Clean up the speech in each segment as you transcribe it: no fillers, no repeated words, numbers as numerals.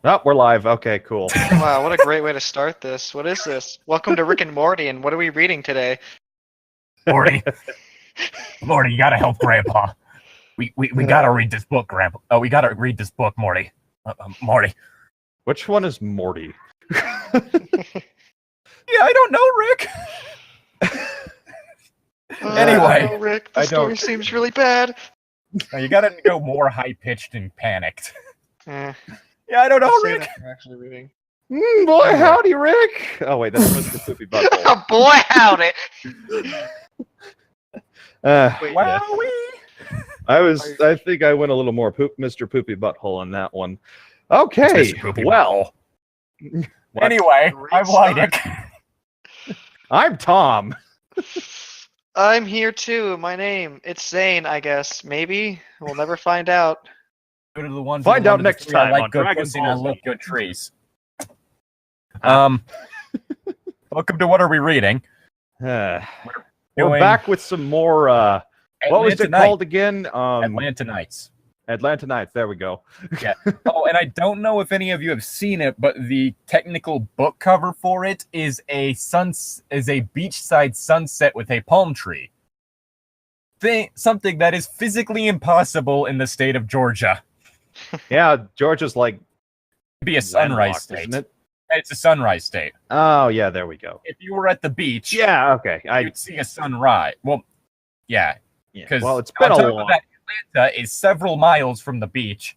Oh, we're live. Okay, cool. Wow, what a great way to start this. What is this? Welcome to Rick and Morty, and what are we reading today? Morty, you gotta help Grandpa. We gotta read this book, Grandpa. Oh, we gotta read this book, Morty. Morty. Which one is Morty? Yeah, I don't know, Rick. Anyway, oh, Rick, the story seems really bad. You gotta go more high-pitched and panicked. Eh, Yeah, I don't know, let's see Rick. what we're actually reading. Boy, howdy, Rick. Oh wait, that's Mr. Poopy Butthole. Oh, boy, howdy! Wait, Wowee. I think I went a little more Mr. Poopy Butthole on that one. Okay, Mr. Poopy well. Anyway, Great I'm start. Llytic. I'm Tom. I'm here too. My name, it's Zane, I guess. Maybe we'll never find out. Go to the one. Find out next time I on like good Dragon pussy Ball and I Z. look good trees. Welcome to What Are We Reading? We're Doing back with some more. What was it called again? Atlanta Nights. Atlanta Nights. There we go. Yeah. Oh, and I don't know if any of you have seen it, but the technical book cover for it is a beachside sunset with a palm tree. Something that is physically impossible in the state of Georgia. Yeah, Georgia's like Be a sunrise landlocked, state. isn't it? It's a sunrise state. Oh yeah, there we go. If you were at the beach, Yeah, okay. you'd see a sunrise. Well, yeah, because Well, it's been a long. Atlanta is several miles from the beach.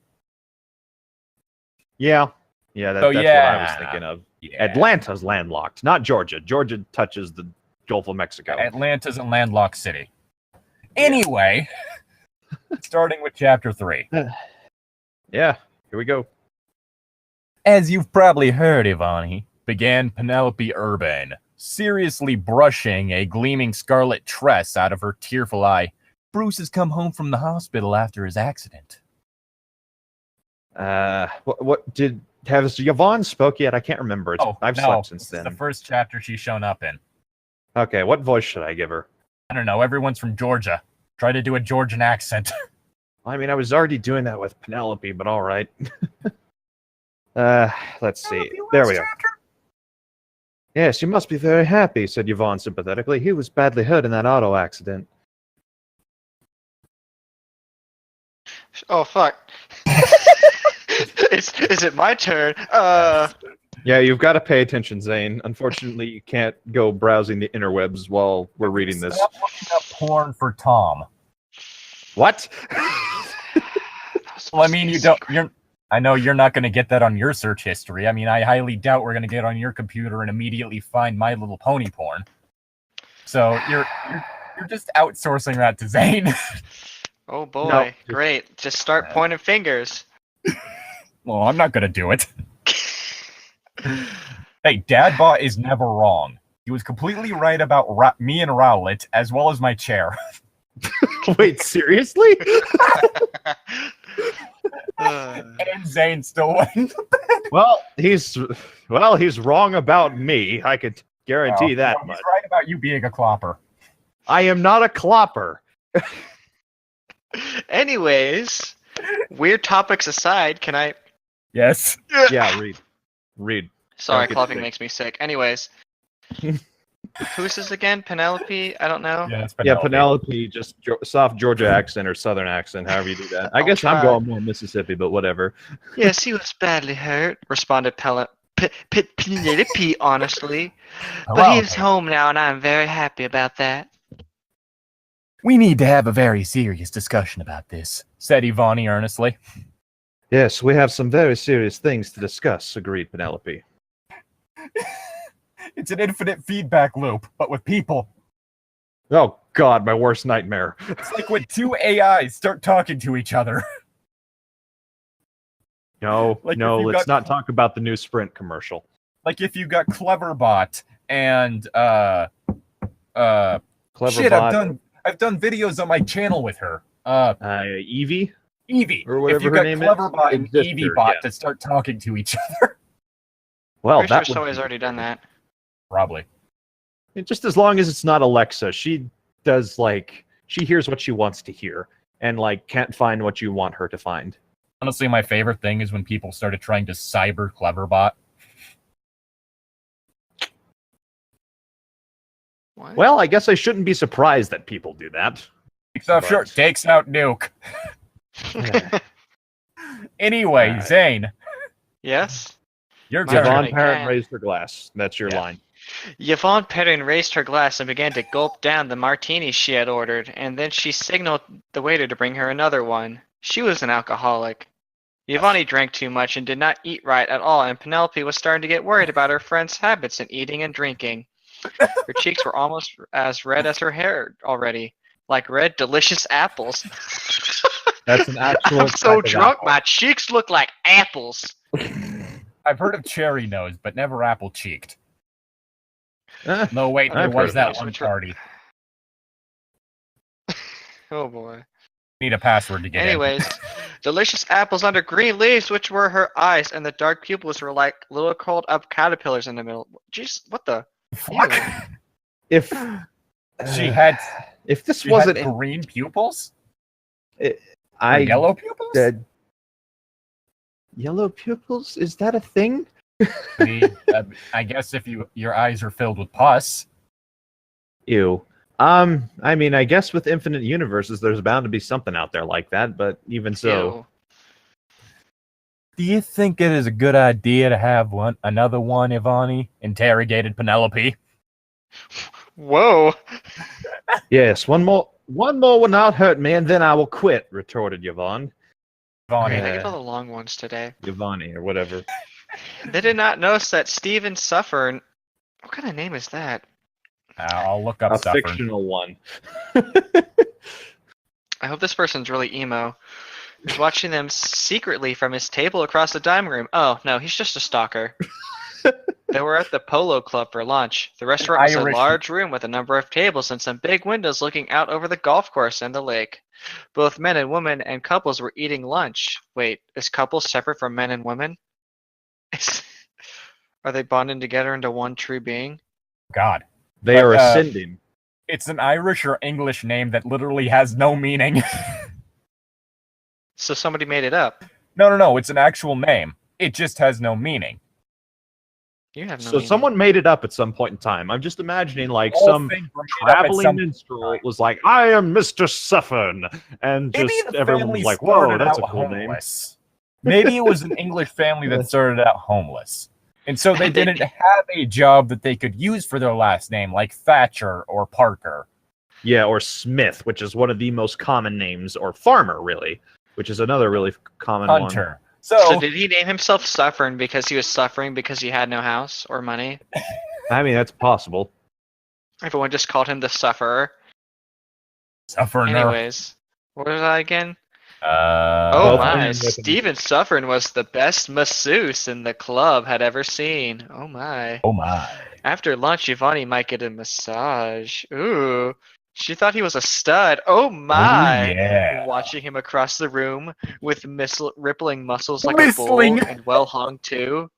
Yeah, that's what I was thinking of. Yeah. Atlanta's landlocked, not Georgia. Georgia touches the Gulf of Mexico. Atlanta's a landlocked city. Anyway, starting with chapter 3. Yeah, here we go. As you've probably heard, Ivani, began Penelope Urban, seriously brushing a gleaming scarlet tress out of her tearful eye. Bruce has come home from the hospital after his accident. What did has Yvonne spoke yet? I can't remember. I've slept since It's then. the first chapter she's shown up in. Okay, what voice should I give her? I don't know, everyone's from Georgia. Try to do a Georgian accent. I mean, I was already doing that with Penelope, but all right. Let's see. There we go. Yes, you must be very happy, said Yvonne sympathetically. He was badly hurt in that auto accident. Oh, fuck. Is it my turn? Yeah, you've got to pay attention, Zane. Unfortunately, you can't go browsing the interwebs while we're reading this. Stop looking up porn for Tom. What? Well, I mean, I know you're not going to get that on your search history. I mean, I highly doubt we're going to get on your computer and immediately find My Little Pony porn. So you're just outsourcing that to Zane. Oh boy, No. great. Just start pointing fingers. Well, I'm not going to do it. Hey, Dadbot is never wrong. He was completely right about me and Rowlet, as well as my chair. Wait, seriously? And Zane still went. Well, he's wrong about me. I could guarantee that He's much. right about you being a clopper. I am not a clopper. Anyways, weird topics aside, can I... Yes. Yeah, read. Sorry, Don't get coughing sick. makes me sick. Anyways. Who's this again? Penelope? I don't know. Yeah, it's Yeah, Penelope, just soft Georgia accent or Southern accent, however you do that. I guess I'm try. going more Mississippi, but whatever. Yes, he was badly hurt, responded Penelope honestly. But he is home now, and I'm very happy about that. We need to have a very serious discussion about this, said Ivani earnestly. Yes, we have some very serious things to discuss, agreed Penelope. It's an infinite feedback loop, but with people. Oh, God, my worst nightmare. It's like when two AIs start talking to each other. No, Like no, if you let's got- not talk about the new Sprint commercial. Like if you got Cleverbot and Cleverbot. shit, I've done videos on my channel with her. Evie? Evie. Or whatever if you her got name is. Cleverbot and Exister, Evie bot yeah. that start talking to each other. Well, Pretty sure that would somebody's already done that. Probably. just as long as it's not Alexa. She does, like, she hears what she wants to hear and, like, can't find what you want her to find. Honestly, my favorite thing is when people started trying to cyber Cleverbot. What? Well, I guess I shouldn't be surprised that people do that. Takes off But- shirt, takes out nuke. Anyway, Alright. Zane, Yes? your My turn. turn. Yvonne Parent again. raised her glass. That's your Yeah. line. Yvonne Perrin raised her glass and began to gulp down the martini she had ordered, and then she signaled the waiter to bring her another one. She was an alcoholic. Yvonne drank too much and did not eat right at all, and Penelope was starting to get worried about her friend's habits in eating and drinking. Her cheeks were almost as red as her hair already, like red, delicious apples. That's an actual. I'm so type of drunk, apple. my cheeks look like apples. I've heard of cherry nose, but never apple cheeked. Eh, No, wait, there I've was heard that of one those. party. Oh boy. Need a password to get Anyways, delicious apples under green leaves, which were her eyes, and the dark pupils were like little curled up caterpillars in the middle. Jeez, what the? in. Fuck. If She had if this she wasn't, had green pupils? Or I yellow pupils? yellow pupils, is that a thing? I guess if your eyes are filled with pus. Ew. I mean, I guess with infinite universes, there's bound to be something out there like that. But even so, Do you think it is a good idea to have another one, Ivani? Interrogated Penelope. Whoa. yes, one more will not hurt me, and then I will quit. Retorted Yvonne. Ivani. Man, I Yeah. get all the long ones today. Yvonne or whatever. They did not notice that Steven Suffern. What kind of name is that? I'll look up A Suffern. fictional one. I hope this person's really emo. He's watching them secretly from his table across the dining room. Oh, no, he's just a stalker. They were at the Polo Club for lunch. The restaurant was a Irish. large room with a number of tables and some big windows looking out over the golf course and the lake. Both men and women and couples were eating lunch. Wait, is couples separate from men and women? Are they bonding together into one true being? God. They But, are ascending. It's an Irish or English name that literally has no meaning. So somebody made it up. No. It's an actual name. It just has no meaning. You have no So meaning. someone made it up at some point in time. I'm just imagining like Whole some thing were made up at traveling some minstrel time. was like, "I am Mr. Suffern," and Maybe just the everyone family was like, "Whoa, started that's a out cool name." homeless. Maybe it was an English family that started out homeless. And so they didn't have a job that they could use for their last name, like Thatcher or Parker. Yeah, or Smith, which is one of the most common names, or Farmer, really, which is another really common one. Hunter. So did he name himself Suffering because he was suffering because he had no house or money? I mean, that's possible. Everyone just called him the Sufferer. Sufferer. Anyways, what was I again? Oh Oh both my, men with him. Steven Suffern was the best masseuse in the club had ever seen. Oh my. Oh my. After lunch, Giovanni might get a massage. Ooh. She thought he was a stud. Oh my. Ooh, yeah. Watching him across the room with rippling muscles like Whistling. a bull and well hung too.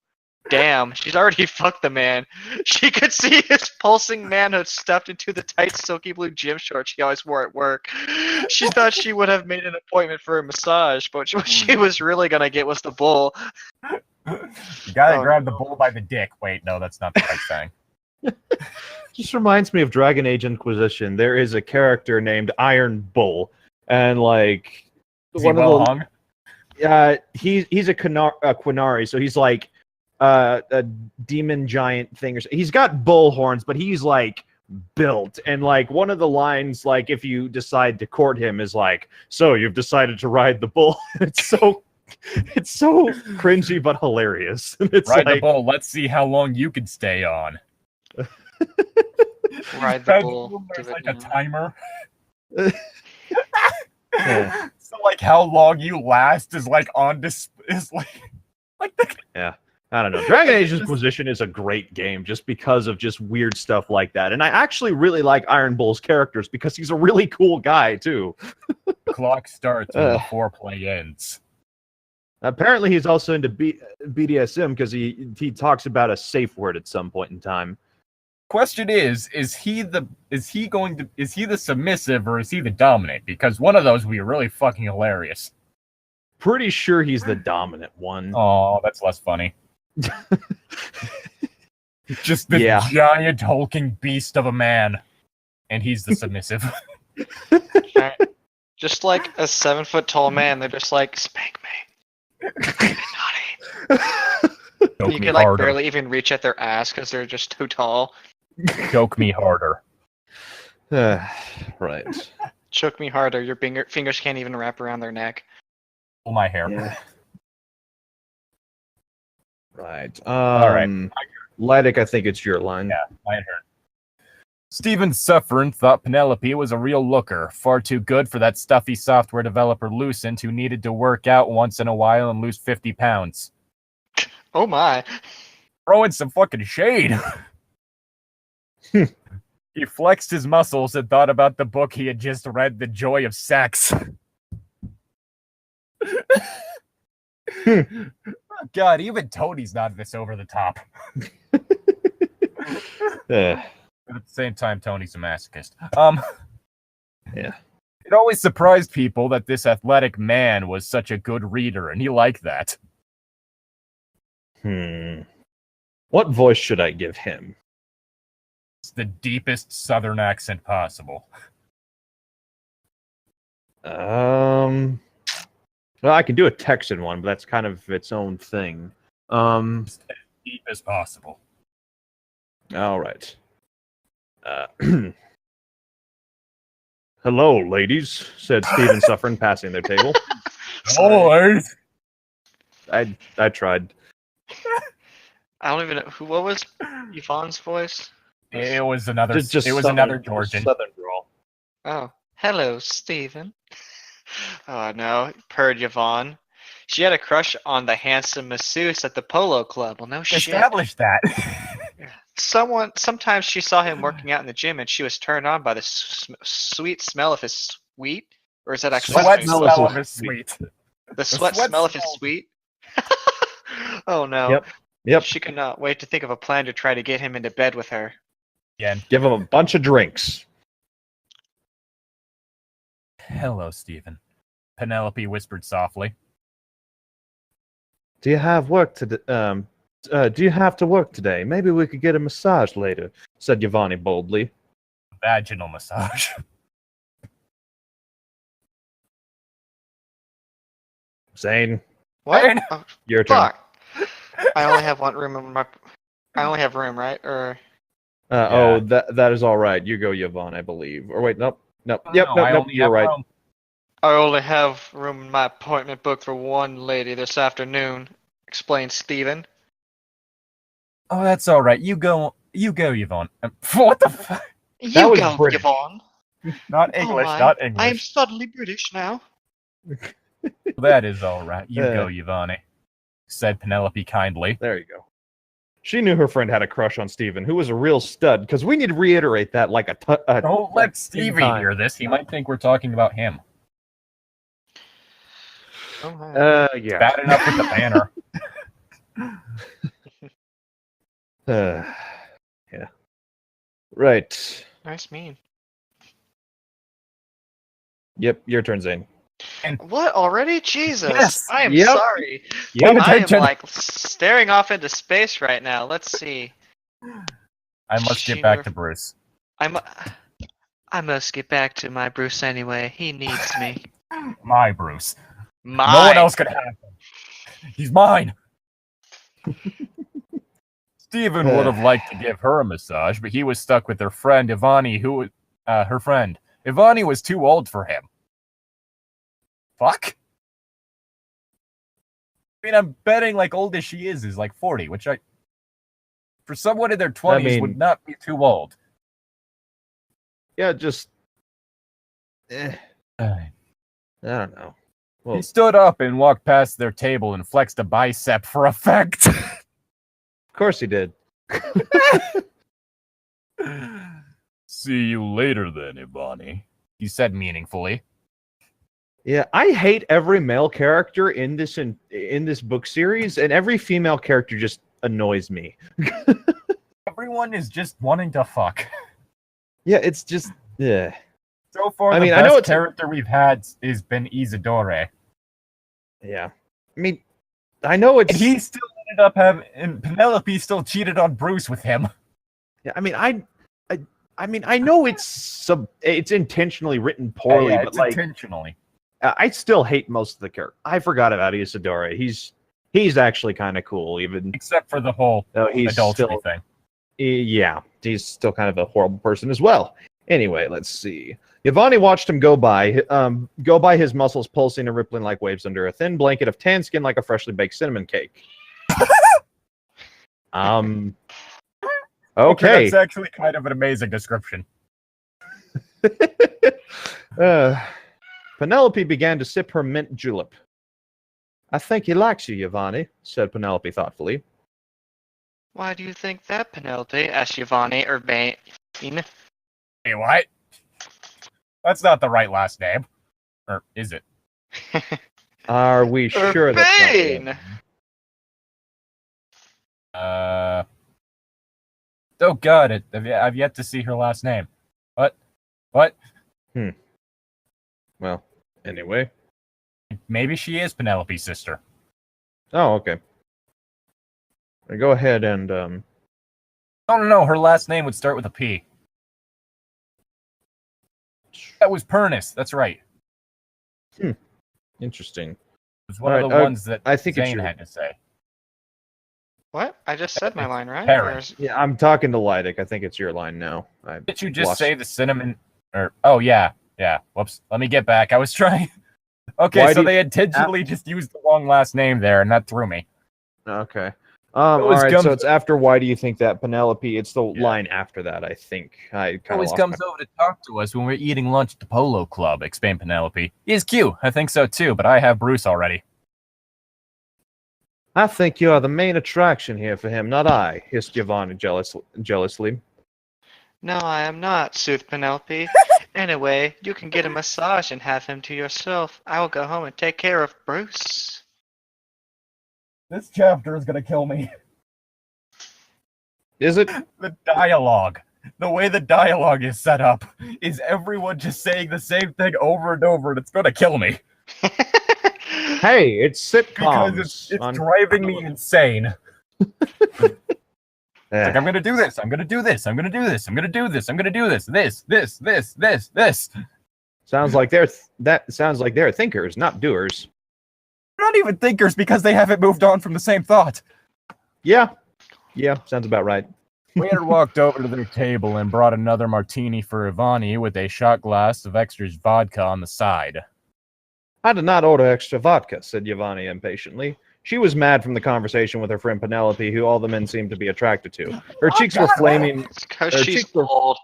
Damn, she's already fucked the man. She could see his pulsing manhood stuffed into the tight silky blue gym shorts she always wore at work. She thought she would have made an appointment for a massage, but what she was really gonna get was the bull. You gotta Oh, grab the bull by the dick. Wait, no, that's not the right thing. Just reminds me of Dragon Age Inquisition. There is a character named Iron Bull, and like Is he well hung? he's a Quinari, so he's like a demon giant thing. He's got bull horns, but he's like built. And like one of the lines, like if you decide to court him, is like, "So you've decided to ride the bull." It's so cringy but hilarious. It's Ride the like, bull. Let's see how long you can stay on. Ride the bull. There's Do it like a now. timer. Yeah. So like how long you last is like on display. Is like the I don't know. Dragon Age Inquisition is a great game just because of just weird stuff like that. And I actually really like Iron Bull's characters because he's a really cool guy too. clock starts when the foreplay ends. Apparently he's also into BDSM because he talks about a safe word at some point in time. Question is he the submissive or is he the dominant? Because one of those would be really fucking hilarious. pretty sure he's the dominant one. Oh, that's less funny. Just this giant hulking beast of a man, and he's the submissive. Just like a 7-foot-tall man, they're just like, spank me. Naughty. You can like barely even reach at their ass because they're just too tall. Choke me harder. Right. Choke me harder. Your fingers can't even wrap around their neck. Pull my hair. Yeah. Right. All right. Llytic, I think it's your line. Yeah, my turn. Stephen Suffern thought Penelope was a real looker, far too good for that stuffy software developer Lucent who needed to work out once in a while and lose 50 pounds. Oh my. Throwing some fucking shade. He flexed his muscles and thought about the book he had just read, The Joy of Sex. God, even Tony's not this over the top. But at the same time, Tony's a masochist. Yeah. It always surprised people that this athletic man was such a good reader, and he liked that. What voice should I give him? It's the deepest southern accent possible. Well, I can do a Texan one, but that's kind of its own thing. As deep as possible. All right. Hello, ladies, said Stephen Suffern, passing their table. Boys! I tried. I don't even know what was Yvonne's voice. It was another. Just it was southern, another Georgian. Southern drawl. Oh, hello, Stephen. Oh no, purred Yvonne. She had a crush on the handsome masseuse at the polo club. Well, no shit. Established that. Sometimes she saw him working out in the gym, and she was turned on by the sweet smell of his sweet. Or is that actually Sweat smell of his sweet? The sweat smell of his sweet. Oh no. Yep. She could not wait to think of a plan to try to get him into bed with her. Again. Give him a bunch of drinks. Hello, Stephen. Penelope whispered softly. Do you have work to do you have to work today? Maybe we could get a massage later, said Giovanni boldly. Vaginal massage. Zane. What? Oh, Your turn. fuck. I only have one room in my. I only have room, right? Or. Yeah. Oh, that is all right. You go, Yvonne, I believe. Or wait, nope. Yep, nope. You're right. I only have room in my appointment booked for one lady this afternoon, explained Stephen. Oh, that's all right. You go, Yvonne. What the fuck? You was go, British. Yvonne. Not English, Oh, not English. I am suddenly British now. That is all right. You go, Yvonne, said Penelope kindly. There you go. She knew her friend had a crush on Stephen, who was a real stud, because we need to reiterate that like Don't let Stevie hear this. He might think we're talking about him. Yeah. Bad enough with the banner. Yeah. Right. Nice meme. Yep, your turn, Zane. What already? Jesus. Yes. I am Yep. sorry. Yep. I am like staring off into space right now. Let's see. I must get back to Bruce. I must get back to my Bruce anyway. He needs me. My Bruce. My. No one else could have him. He's mine. Stephen would have liked to give her a massage, but he was stuck with her friend Ivani, her friend. Ivani was too old for him. Fuck. I mean, I'm betting like old as she is like 40, which for someone in their 20s would not be too old. Yeah, just I don't know. Well, He stood up and walked past their table and flexed a bicep for effect. of course he did. See you later then, Ivani, he said meaningfully. Yeah, I hate every male character in this book series, and every female character just annoys me. Everyone is just wanting to fuck. Yeah, it's just yeah. So far, I the mean, best I know it's character we've had has been Isadore. Yeah. I mean, I know it's... And he still ended up having... And Penelope still cheated on Bruce with him. Yeah, I mean, I know it's intentionally written poorly, Yeah, but it's like intentionally. I still hate most of the character. I forgot about Isadora. He's actually kind of cool, even Except for the whole though he's adultery still thing. yeah, he's still kind of a horrible person as well. Anyway, let's see. Yvonne watched him go by his muscles pulsing and rippling like waves under a thin blanket of tan skin like a freshly baked cinnamon cake. Okay. That's actually kind of an amazing description. Penelope began to sip her mint julep. I think he likes you, Yvonne, said Penelope thoughtfully. Why do you think that, Penelope? Asked Giovanni Urbane. Hey, what? That's not the right last name. Or is it? Are we sure that's not Urbane! Oh god, I've yet to see her last name. What? Well, anyway. Maybe she is Penelope's sister. Oh, okay. Go ahead and No, her last name would start with a P. That was Pernus, that's right. Interesting. It was one of the ones that I think Zane had to say. What? I just said my line, right? Parrot. Or is- Yeah, I'm talking to Llytic. I think it's your line now. Did you just say the cinnamon? Or oh yeah. Whoops. Let me get back. I was trying. Okay, Why so do they intentionally just used the wrong last name there, and that threw me. Okay. All right, so it's after why do you think that, Penelope? It's the line after that, I think. I kind of Always comes over to talk to us when we're eating lunch at the Polo Club, explained Penelope. He's cute. I think so too, but I have Bruce already. I think you are the main attraction here for him, not I, hissed Giovanni jealously. No, I am not, soothed Penelope. Anyway, you can get a massage and have him to yourself. I will go home and take care of Bruce. This chapter is gonna kill me. Is it? The dialogue. The way the dialogue is set up is everyone just saying the same thing over and over, and it's gonna kill me. Hey, it's sitcoms. Because it's driving me insane. Like, I'm gonna do this, I'm gonna do this, I'm gonna do this, I'm gonna do this, I'm gonna do this, this. Sounds like they're thinkers, not doers. They're not even thinkers because they haven't moved on from the same thought. Yeah, sounds about right. Waiter walked over to their table and brought another martini for Ivani with a shot glass of extra vodka on the side. I did not order extra vodka, said Giovanni impatiently. She was mad from the conversation with her friend Penelope, who all the men seemed to be attracted to. Her cheeks were flaming. Because she's old.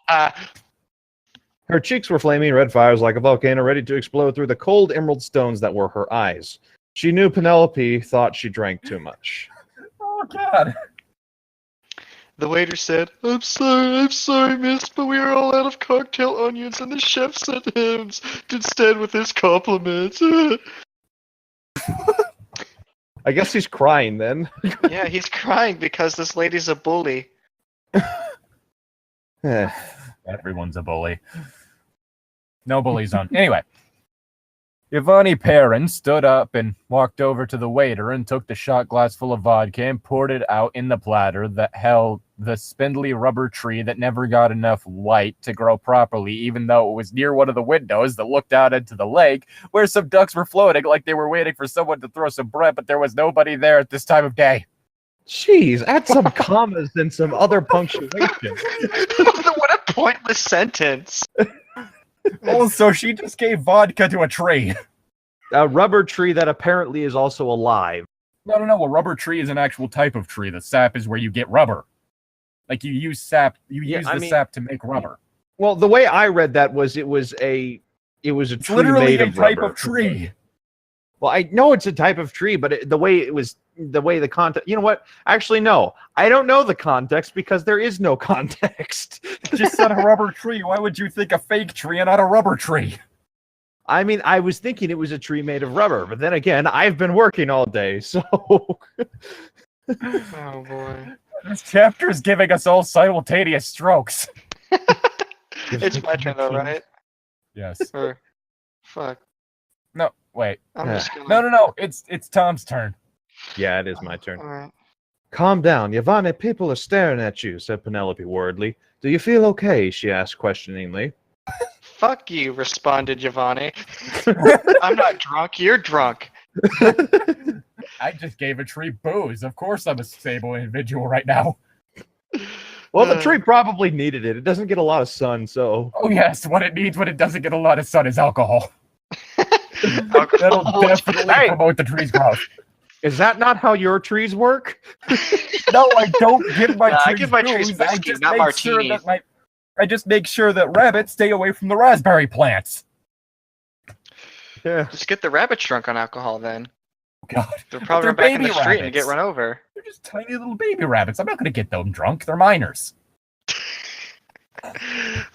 Her cheeks were flaming red fires like a volcano ready to explode through the cold emerald stones that were her eyes. She knew Penelope thought she drank too much. Oh, God. The waiter said, I'm sorry, miss, but we are all out of cocktail onions and the chef sent hymns instead with his compliments. I guess he's crying then. Yeah, he's crying because this lady's a bully. Everyone's a bully. No bullies on. Anyway. Ivani Perrin stood up and walked over to the waiter and took the shot glass full of vodka and poured it out in the platter that held the spindly rubber tree that never got enough light to grow properly, even though it was near one of the windows that looked out into the lake, where some ducks were floating like they were waiting for someone to throw some bread, but there was nobody there at this time of day. Jeez, add some commas and some other punctuation. What a pointless sentence. Also, she just gave vodka to a tree. A rubber tree that apparently is also alive. No. A rubber tree is an actual type of tree. The sap is where you get rubber. Like, you use sap. Sap to make rubber. Well, the way I read that was it was a tree literally made a of type rubber. of tree. Well, I know it's a type of tree, but the way the context. You know what? Actually, no. I don't know the context because there is no context. Just said a rubber tree. Why would you think a fake tree and not a rubber tree? I mean, I was thinking it was a tree made of rubber, but then again, I've been working all day, so. Oh boy. This chapter is giving us all simultaneous strokes. It's my turn though, right? Yes. Or, fuck. No, wait. I'm just gonna... No. It's Tom's turn. Yeah, it is my turn. All right. Calm down, Giovanni. People are staring at you," said Penelope worriedly. "Do you feel okay?" she asked questioningly. Fuck you, responded Giovanni. I'm not drunk, you're drunk. I just gave a tree booze. Of course I'm a stable individual right now. Well, the tree probably needed it. It doesn't get a lot of sun, so... Oh yes, what it needs when it doesn't get a lot of sun is alcohol. That'll Alcohol. definitely Hey! promote the tree's growth. Is that not how your trees work? No, I don't give my Nah, I trees give my trees booze. I whiskey, just not make sure martinis. that I just make sure that rabbits stay away from the raspberry plants. Yeah. Just get the rabbits drunk on alcohol then. God, They'll probably they're run back in the baby street and get rabbits. run over. they're just tiny little baby rabbits. I'm not going to get them drunk. They're minors.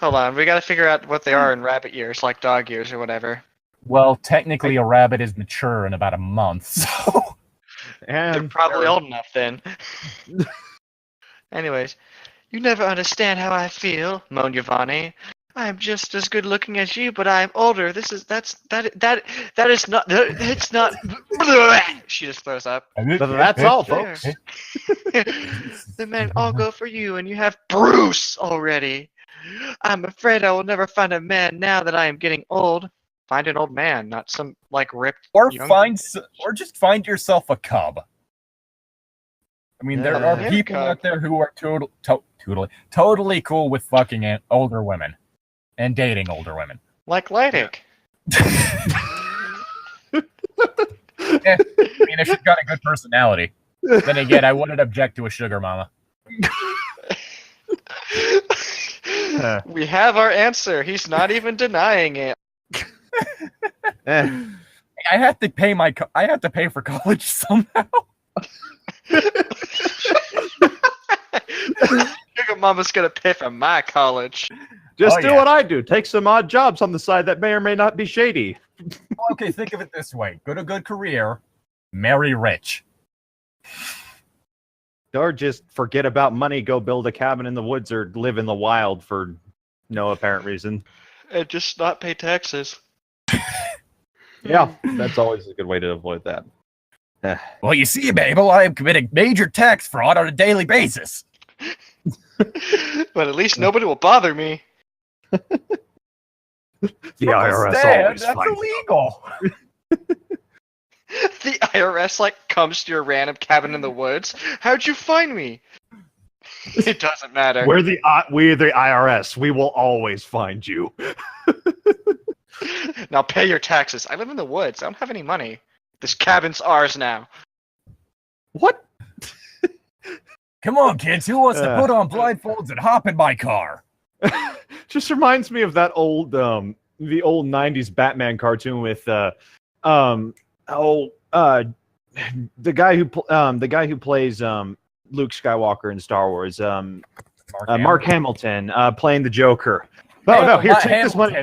Hold on, we gotta figure out what they are in rabbit years, like dog years or whatever. Well, technically, a rabbit is mature in about a month, so... And They're probably old enough then. Anyways, you never understand how I feel, moaned Giovanni. I'm just as good looking as you, but I'm older. That is not, it's not. She just throws up. But that's all, folks. The men all go for you, and you have Bruce already. I'm afraid I will never find a man now that I am getting old. Find an old man, not some like ripped. Or young... just find yourself a cub. I mean, there are Yeah, people cub. out there who are totally cool with fucking older women and dating older women. like Llytic. I mean, if she's got a good personality. Then again, I wouldn't object to a sugar mama. We have our answer. He's not even denying it. Eh. I have to pay for college somehow. Sugar Mama's gonna pay for my college. Just Oh, do yeah. what I do. Take some odd jobs on the side that may or may not be shady. Okay, think of it this way: get a good career, marry rich. Or just forget about money, go build a cabin in the woods or live in the wild for no apparent reason. And just not pay taxes. Yeah, that's always a good way to avoid that. Eh. Well, you see, Mabel, I am committing major tax fraud on a daily basis. But at least nobody will bother me. The IRS Stan, always that's finds illegal. The IRS like comes to your random cabin in the woods. How'd you find me? It doesn't matter. We're the IRS. We will always find you. Now pay your taxes. I live in the woods. I don't have any money. This cabin's ours now. What? Come on, kids. Who wants to put on blindfolds and hop in my car? Just reminds me of that old the old 90s Batman cartoon with the guy who plays Luke Skywalker in Star Wars, Mark Hamilton playing the Joker. Oh no, here, take this money.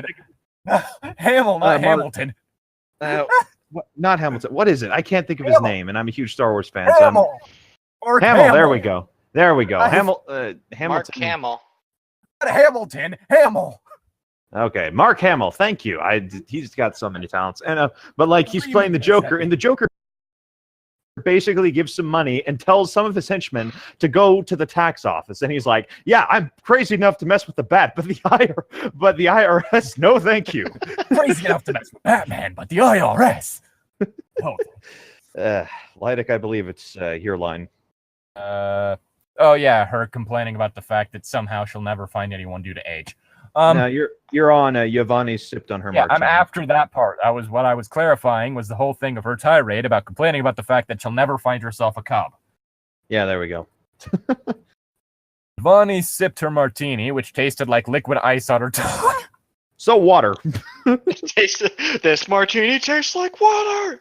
Hamilton. Not Hamilton. What is it? I can't think of his Hamill. name, and I'm a huge Star Wars fan. So Mark Hamill. There we go. There we go. I- Hamilton. Mark Hamill. Hamill. Okay, Mark Hamill. Thank you. He's got so many talents, and but like he's playing the Joker, and the Joker basically gives some money and tells some of his henchmen to go to the tax office, and he's like, "Yeah, I'm crazy enough to mess with the Bat, but the IRS, no, thank you." Crazy enough to mess with Batman, but the IRS. Oh. Llytic, I believe it's your line. Oh yeah, her complaining about the fact that somehow she'll never find anyone due to age. No, you're on. Giovanni sipped on her. Yeah, I'm martini. after that part. That was what I was clarifying, was the whole thing of her tirade about complaining about the fact that she'll never find herself a cub. Yeah, there we go. Giovanni sipped her martini, which tasted like liquid ice on her tongue. So water. This martini tastes like water.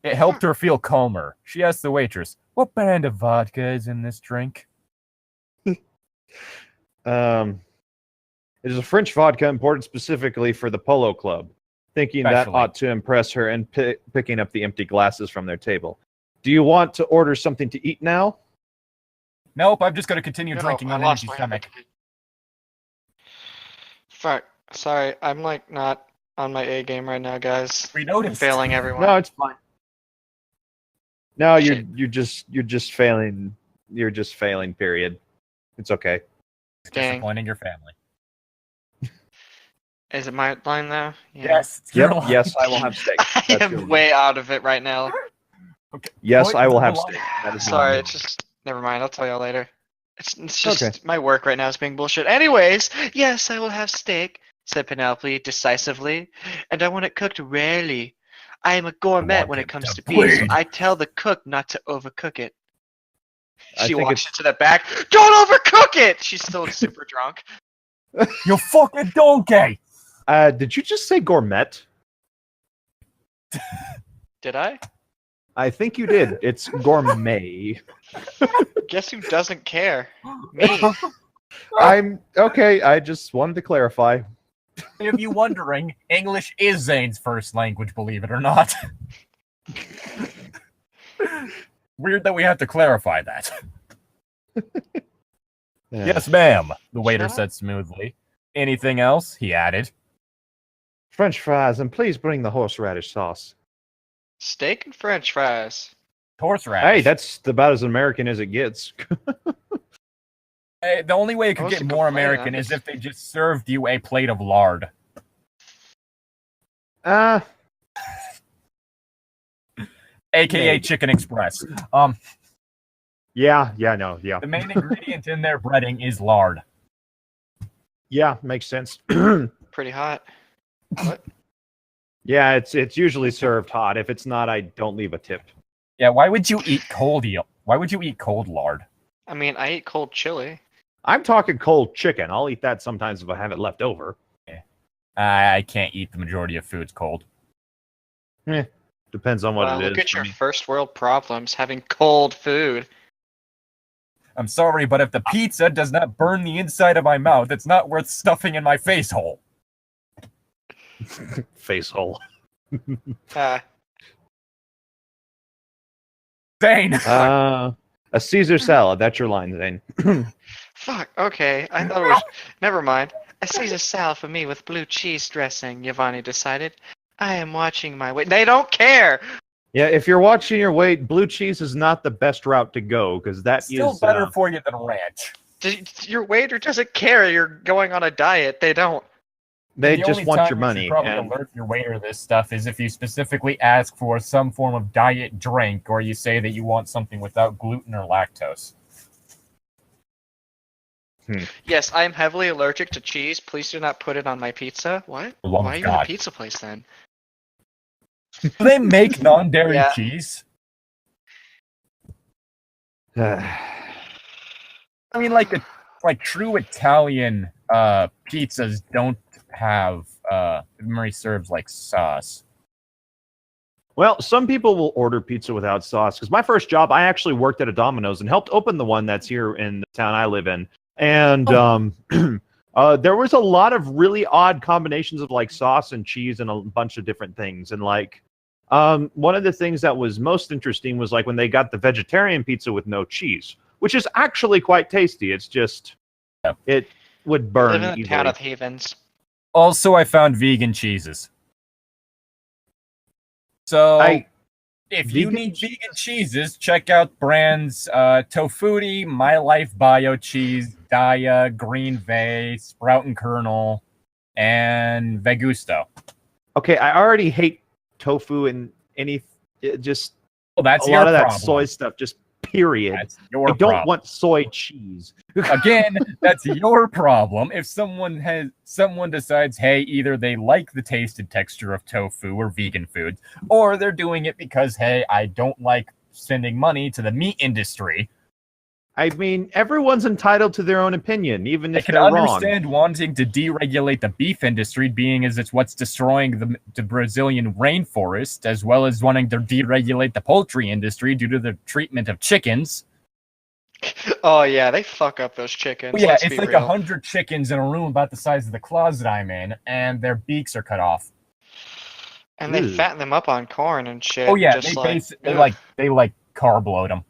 It helped her feel calmer. She asked the waitress, "What brand of vodka is in this drink?" It is a French vodka imported specifically for the Polo Club. Thinking that Especially. ought to impress her, and picking up the empty glasses from their table. Do you want to order something to eat now? Nope, I'm just going to continue No, drinking I on an lost empty my stomach. appetite. Fuck. Sorry, I'm like not on my A game right now, guys. We I'm noticed. failing everyone. No, it's fine. No, Shit. you're just failing. You're just failing. Period. It's okay. Dang. Disappointing your family. Is it my line now? Yeah. Yes. It's your Yep. line. Yes, I will have steak. I That's your am line. way out of it right now. Okay. Yes, What I will is have the steak. line? That is Sorry, mine. it's just never mind. I'll tell y'all later. It's just Okay. my work right now is being bullshit. Anyways, yes, I will have steak, said Penelope decisively, and I want it cooked rarely. I am a gourmet want when it him comes to to beef, so bleed. I tell the cook not to overcook it. I She think walks it's- into the back. Don't overcook it! She's still super drunk. You fucking donkey! Did you just say gourmet? Did I? I think you did. It's gourmet. Guess who doesn't care? Me. I'm okay. I just wanted to clarify. If you wondering, English is Zane's first language, believe it or not. Weird that we have to clarify that. Yes, ma'am, the waiter Shut up. said smoothly. Anything else? He added. French fries, and please bring the horseradish sauce. Steak and French fries. Horseradish. Hey, that's about as American as it gets. Hey, the only way it could What's get the more complaint? American is if they just served you a plate of lard. Ah, AKA Maybe. Chicken Express. yeah, The main ingredient in their breading is lard. yeah, makes sense. Pretty hot. What? Yeah, it's usually served hot. If it's not, I don't leave a tip. Yeah, why would you eat cold eel? Why would you eat cold lard? I mean, I eat cold chili. I'm talking cold chicken. I'll eat that sometimes if I have it left over. I can't eat the majority of foods cold. Depends on what Wow, it is. look at for your me. first world problems having cold food. I'm sorry, but if the pizza does not burn the inside of my mouth, it's not worth stuffing in my face hole. Face hole. Zane! A Caesar salad. That's your line, Zane. Fuck, okay. I thought it was. Never mind. A Caesar salad for me with blue cheese dressing, Giovanni decided. I am watching my weight. They don't care! Yeah, if you're watching your weight, blue cheese is not the best route to go because that Still is better for you than ranch. Your waiter doesn't care you're going on a diet. They don't. they The just only want time your you money. should probably And alert your waiter this stuff is if you specifically ask for some form of diet drink, or you say that you want something without gluten or lactose. Yes, I am heavily allergic to cheese. Please do not put it on my pizza. What? For the love Why of are you in a God. pizza place then? Do they make non-dairy Yeah. cheese? I mean, like true Italian pizzas don't have memory serves like sauce. well, some people will order pizza without sauce. Because my first job, I actually worked at a Domino's and helped open the one that's here in the town I live in. And there was a lot of really odd combinations of like sauce and cheese and a bunch of different things. And like one of the things that was most interesting was like when they got the vegetarian pizza with no cheese, which is actually quite tasty. It's just it would I burn live in a easily. town of heathens. Also, I found vegan cheeses. So, if you vegan need vegan cheeses, check out brands Tofuti, My Life Bio Cheese, Daya, Green Vey, Sprout and Kernel, and Vegusto. Okay, I already hate tofu and just Well, that's a your lot of that problem. soy stuff. Just period. That's your I don't problem. want soy cheese. Again, that's your problem. If someone decides, hey, either they like the taste and texture of tofu or vegan foods, or they're doing it because, hey, I don't like spending money to the meat industry. I mean, everyone's entitled to their own opinion, even I if can they're wrong. understand wanting to deregulate the beef industry, being as it's what's destroying the Brazilian rainforest, as well as wanting to deregulate the poultry industry due to the treatment of chickens. Oh yeah, they fuck up those chickens. Yeah, Let's it's be like real. 100 chickens in a room about the size of the closet I'm in, and their beaks are cut off. And they Ew. fatten them up on corn and shit. Oh yeah, just they carb load them.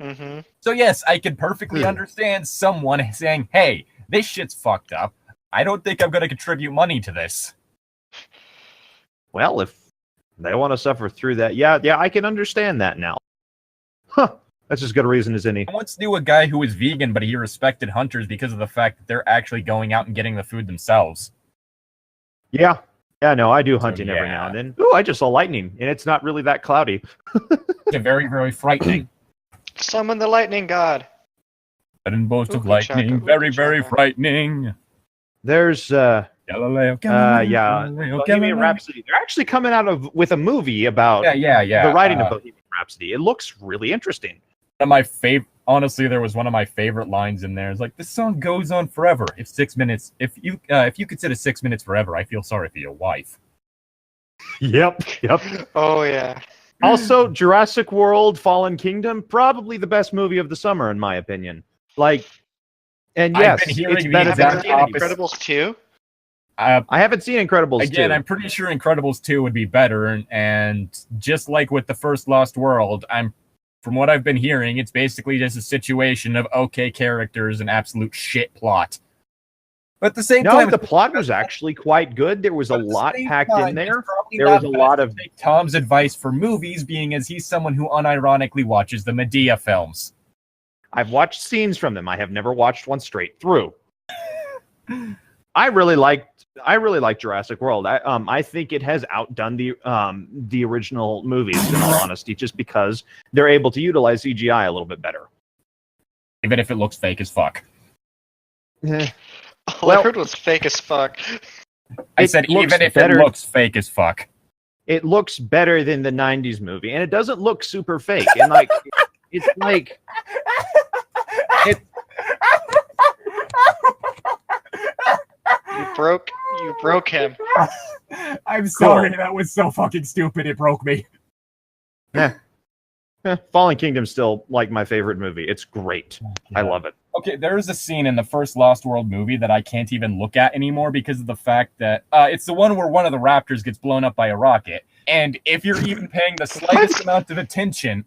Mm-hmm. So yes, I could perfectly understand someone saying, "Hey, this shit's fucked up. I don't think I'm going to contribute money to this." Well, if they want to suffer through that, yeah, I can understand that now. Huh. That's as good a reason as any. I once knew a guy who was vegan, but he respected hunters because of the fact that they're actually going out and getting the food themselves. Yeah. Yeah, no, I do hunting every now and then. Ooh, I just saw lightning, and it's not really that cloudy. It's very, very frightening. Summon the lightning god. Sudden bolt of Ookie lightning, chaka, very, ookie very chaka. frightening. There's Galileo, yeah, Bohemian Rhapsody. They're actually coming out with a movie about Yeah. the writing of Bohemian Rhapsody. It looks really interesting. One of my honestly, there was one of my favorite lines in there. It's like, this song goes on forever. If you consider 6 minutes forever, I feel sorry for your wife. Yep. Oh yeah. Also, Jurassic World: Fallen Kingdom, probably the best movie of the summer, in my opinion. Like, and yes, I've been hearing it's the better than exact opposite. Incredibles 2? I haven't seen Incredibles Again, 2. I'm pretty sure Incredibles 2 would be better, and just like with the first Lost World, from what I've been hearing, it's basically just a situation of okay characters and absolute shit plot. But at the same time, the plot was actually quite good. There was a lot packed in there. There was was a lot of Tom's advice for movies, being as he's someone who unironically watches the Medea films. I've watched scenes from them. I have never watched one straight through. I really liked Jurassic World. I think it has outdone the original movies, in all honesty, just because they're able to utilize CGI a little bit better. Even if it looks fake as fuck. All I heard was fake as fuck. I said even if it looks fake as fuck. It looks better than the 90s movie, and it doesn't look super fake. And like it's like it You broke him. I'm sorry, that was so fucking stupid, it broke me. Fallen Kingdom's still like my favorite movie. It's great. I love it. Okay, there is a scene in the first Lost World movie that I can't even look at anymore because of the fact that it's the one where one of the raptors gets blown up by a rocket. And if you're even paying the slightest amount of attention,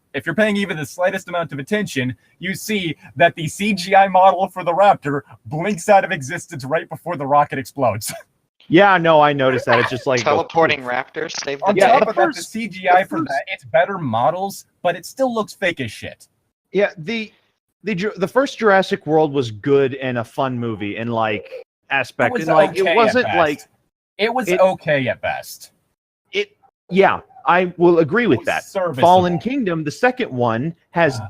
you see that the CGI model for the raptor blinks out of existence right before the rocket explodes. Yeah, no, I noticed that. It's just like teleporting raptors. Save the On day. top of that, the CGI for that, it's better models, but it still looks fake as shit. Yeah, the first Jurassic World was good and a fun movie in like aspect. It was and like okay it wasn't at best. like it was okay at best. Yeah, I will agree with that. Serviceable. Fallen Kingdom, the second one, has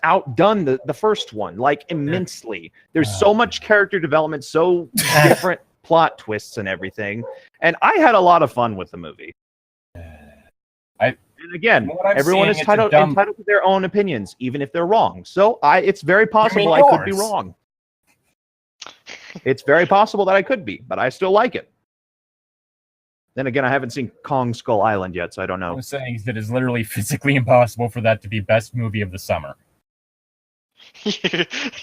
outdone the first one like immensely. There's so much character development, so different plot twists and everything, and I had a lot of fun with the movie. And again, everyone is entitled to their own opinions, even if they're wrong. So it's very possible I could be wrong. It's very possible that I could be, but I still like it. Then again, I haven't seen Kong Skull Island yet, so I don't know. I'm saying that it's literally physically impossible for that to be best movie of the summer.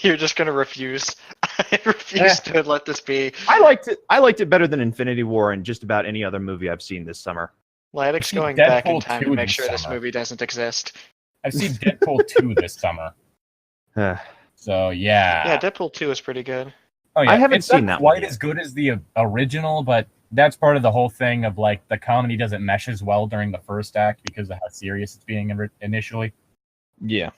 You're just gonna refuse. I refuse to let this be. I liked it better than Infinity War and just about any other movie I've seen this summer. Llytic's going back in time to make sure this movie doesn't exist. I've seen Deadpool 2 this summer. So, yeah. Yeah, Deadpool 2 is pretty good. Oh, yeah. I haven't seen that one quite as good as the original, but that's part of the whole thing of, like, the comedy doesn't mesh as well during the first act because of how serious it's being initially. Yeah.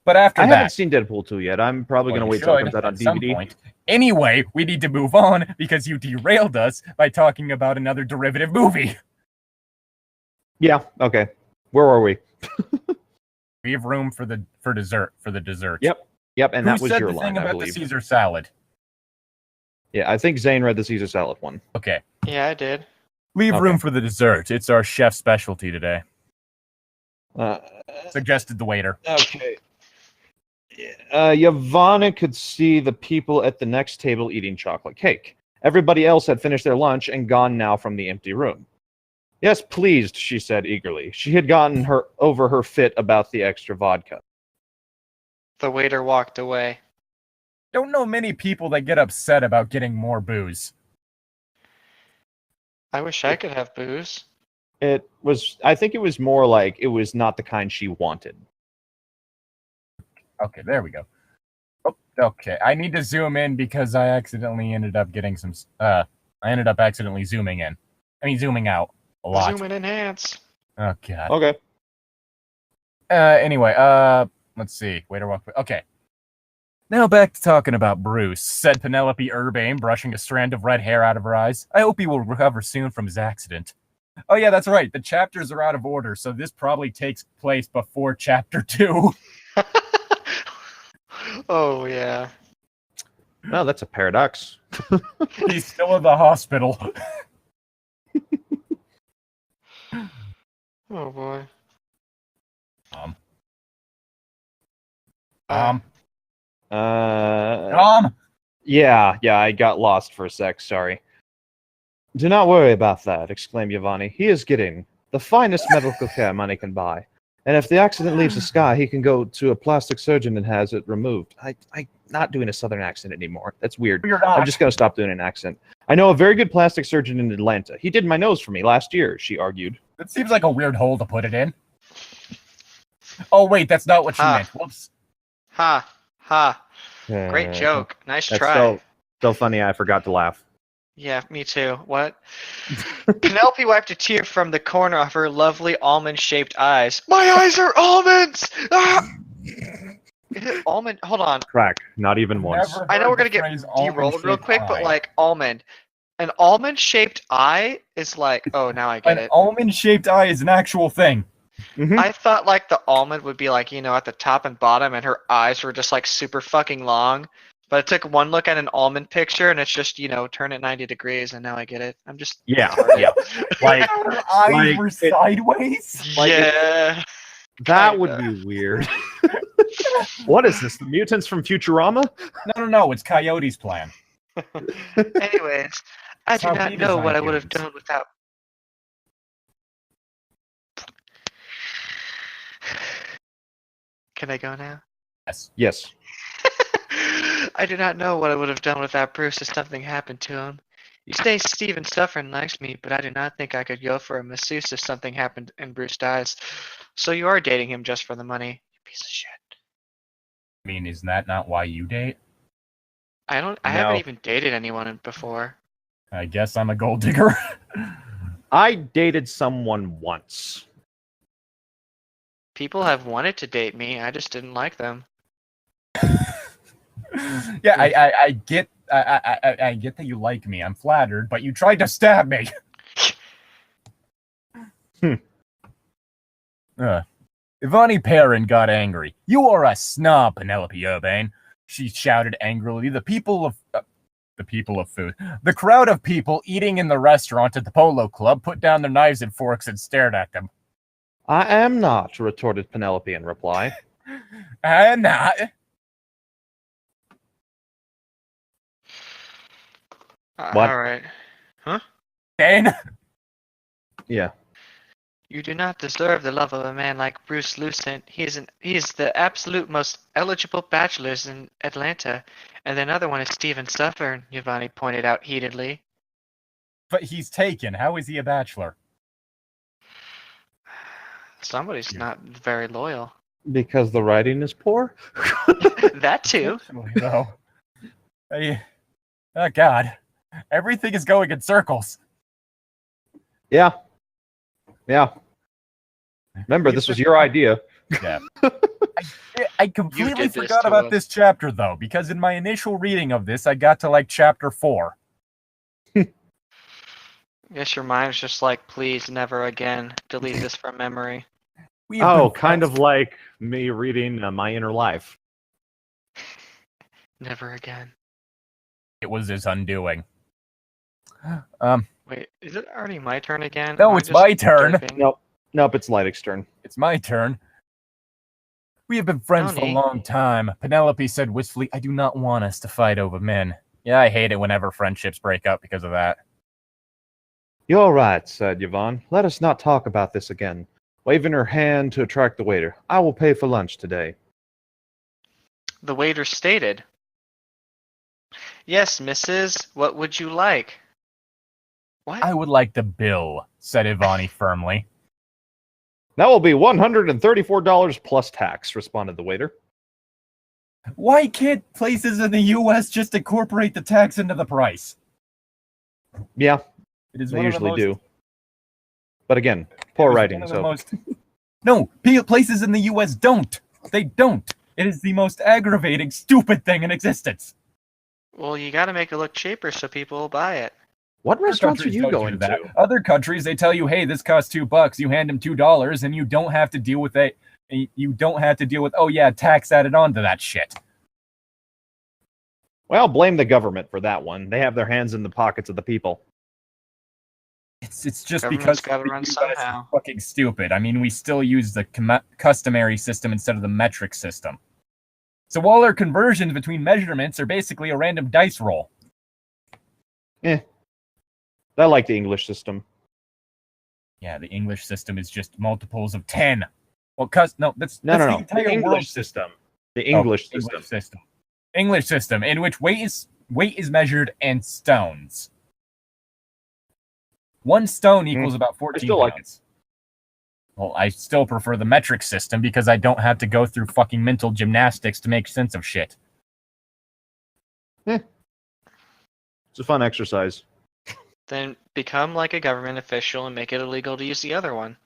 But after I that... I haven't seen Deadpool 2 yet. I'm probably going to wait till it comes out on DVD. Point. Anyway, we need to move on because you derailed us by talking about another derivative movie. Yeah, okay. Where were we? We have room for the dessert. Yep, and that was your line, Who said the thing I about believe. the Caesar salad? Yeah, I think Zane read the Caesar salad one. Okay. Yeah, I did. Leave room for the dessert. It's our chef's specialty today. Suggested the waiter. Okay. Yvonne could see the people at the next table eating chocolate cake. Everybody else had finished their lunch and gone now from the empty room. Yes, pleased, she said eagerly. She had gotten over her fit about the extra vodka. The waiter walked away. Don't know many people that get upset about getting more booze. I wish I could have booze. I think it was more like it was not the kind she wanted. Okay, there we go. Oh, okay, I need to zoom in because I accidentally ended up getting some... I ended up accidentally zooming in. I mean, zooming out. A lot. Zoom and enhance. Oh, God. Okay. Anyway, let's see. Waiter walk. Okay. Now back to talking about Bruce, said Penelope Urbane, brushing a strand of red hair out of her eyes. I hope he will recover soon from his accident. Oh yeah, that's right. The chapters are out of order, so this probably takes place before chapter 2. Oh, yeah. Well, that's a paradox. He's still in the hospital. Oh, boy. Tom. Yeah, I got lost for a sec, sorry. Do not worry about that, exclaimed Giovanni. He is getting the finest medical care money can buy. And if the accident leaves the sky, he can go to a plastic surgeon and has it removed. I'm not doing a southern accent anymore. That's weird. You're not. I'm just going to stop doing an accent. I know a very good plastic surgeon in Atlanta. He did my nose for me last year, she argued. That seems like a weird hole to put it in. Oh, wait, that's not what she meant. Whoops. Ha. Great joke. Nice That's try. so funny I forgot to laugh. Yeah, me too. What? Penelope wiped a tear from the corner of her lovely almond-shaped eyes. My eyes are almonds! Ah! Is it almond? Hold on. Crack. Not even once. Never I know heard we're gonna the get phrase derailed real almond-shaped quick, but eye. like almond. An almond-shaped eye is like, oh, now I get An it. almond-shaped eye is an actual thing. Mhm. I thought like the almond would be like, at the top and bottom, and her eyes were just like super fucking long. But I took one look at an almond picture, and it's just, turn it 90 degrees, and now I get it. I'm just Yeah. Like, her eyes like were it- sideways? Like yeah. That would Kinda. be weird. What is this? The mutants from Futurama? No, it's Coyote's plan. Anyways, I That's do how not we know what design I would have humans. done without. Can I go now? Yes. I do not know what I would have done without Bruce if something happened to him. You say Steven Suffern likes me, but I do not think I could go for a masseuse if something happened and Bruce dies. So you are dating him just for the money, you piece of shit. I mean, is that not why you date? I No. haven't even dated anyone before. I guess I'm a gold digger. I dated someone once. People have wanted to date me, I just didn't like them. Yeah, I get I get that you like me. I'm flattered, but you tried to stab me. Ivani Perrin got angry. You are a snob, Penelope Urbane. She shouted angrily. The crowd of people eating in the restaurant at the Polo Club put down their knives and forks and stared at them. I am not, retorted Penelope in reply. I'm not. What? Alright. And Yeah. You do not deserve the love of a man like Bruce Lucent. He is the absolute most eligible bachelor in Atlanta. And another one is Steven Suffern, Giovanni pointed out heatedly. but he's taken. How is he a bachelor? Somebody's not very loyal. Because the writing is poor? That too. Unfortunately, though. Oh God. Everything is going in circles. Yeah. Remember, this was your idea. Yeah. I completely did this forgot to about us. this chapter, though, because in my initial reading of this, I got to like chapter 4. I guess your mind's just like, please never again delete this from memory. We have Oh, been kind friends- of like me reading My Inner Life. Never again. It was his undoing. Wait, is it already my turn again? No, Am I it's just my turn. derping? Nope, it's Llytic's turn. It's my turn. We have been friends for a Tony. long time. Penelope said wistfully, I do not want us to fight over men. Yeah, I hate it whenever friendships break up because of that. You're right, said Yvonne. Let us not talk about this again. Waving her hand to attract the waiter. I will pay for lunch today. The waiter stated, Yes, missus, what would you like? What? I would like the bill, said Ivani firmly. That will be $134 plus tax, responded the waiter. Why can't places in the U.S. just incorporate the tax into the price? Yeah, It is they one of the usually most do. But again, poor It was writing. one of the So most... No, places in the U.S. don't. They don't. It is the most aggravating, stupid thing in existence. Well, you gotta make it look cheaper so people will buy it. what Other restaurants are countries you don't do going that. to? Other countries, they tell you, hey, this costs $2. You hand them $2, and you don't have to deal with it. You don't have to deal with, oh yeah, tax added onto that shit. Well, blame the government for that one. They have their hands in the pockets of the people. It's just Government's because gotta the run US is somehow. fucking stupid. I mean, we still use the customary system instead of the metric system. So all our conversions between measurements are basically a random dice roll. I like the English system. Yeah, the English system is just multiples of 10. Well, that's No. the The entire world English system. The English system. English system, in which weight is measured in stones. 1 stone equals about 14 still like pounds. Well, I still prefer the metric system because I don't have to go through fucking mental gymnastics to make sense of shit. It's a fun exercise. Then become like a government official and make it illegal to use the other one.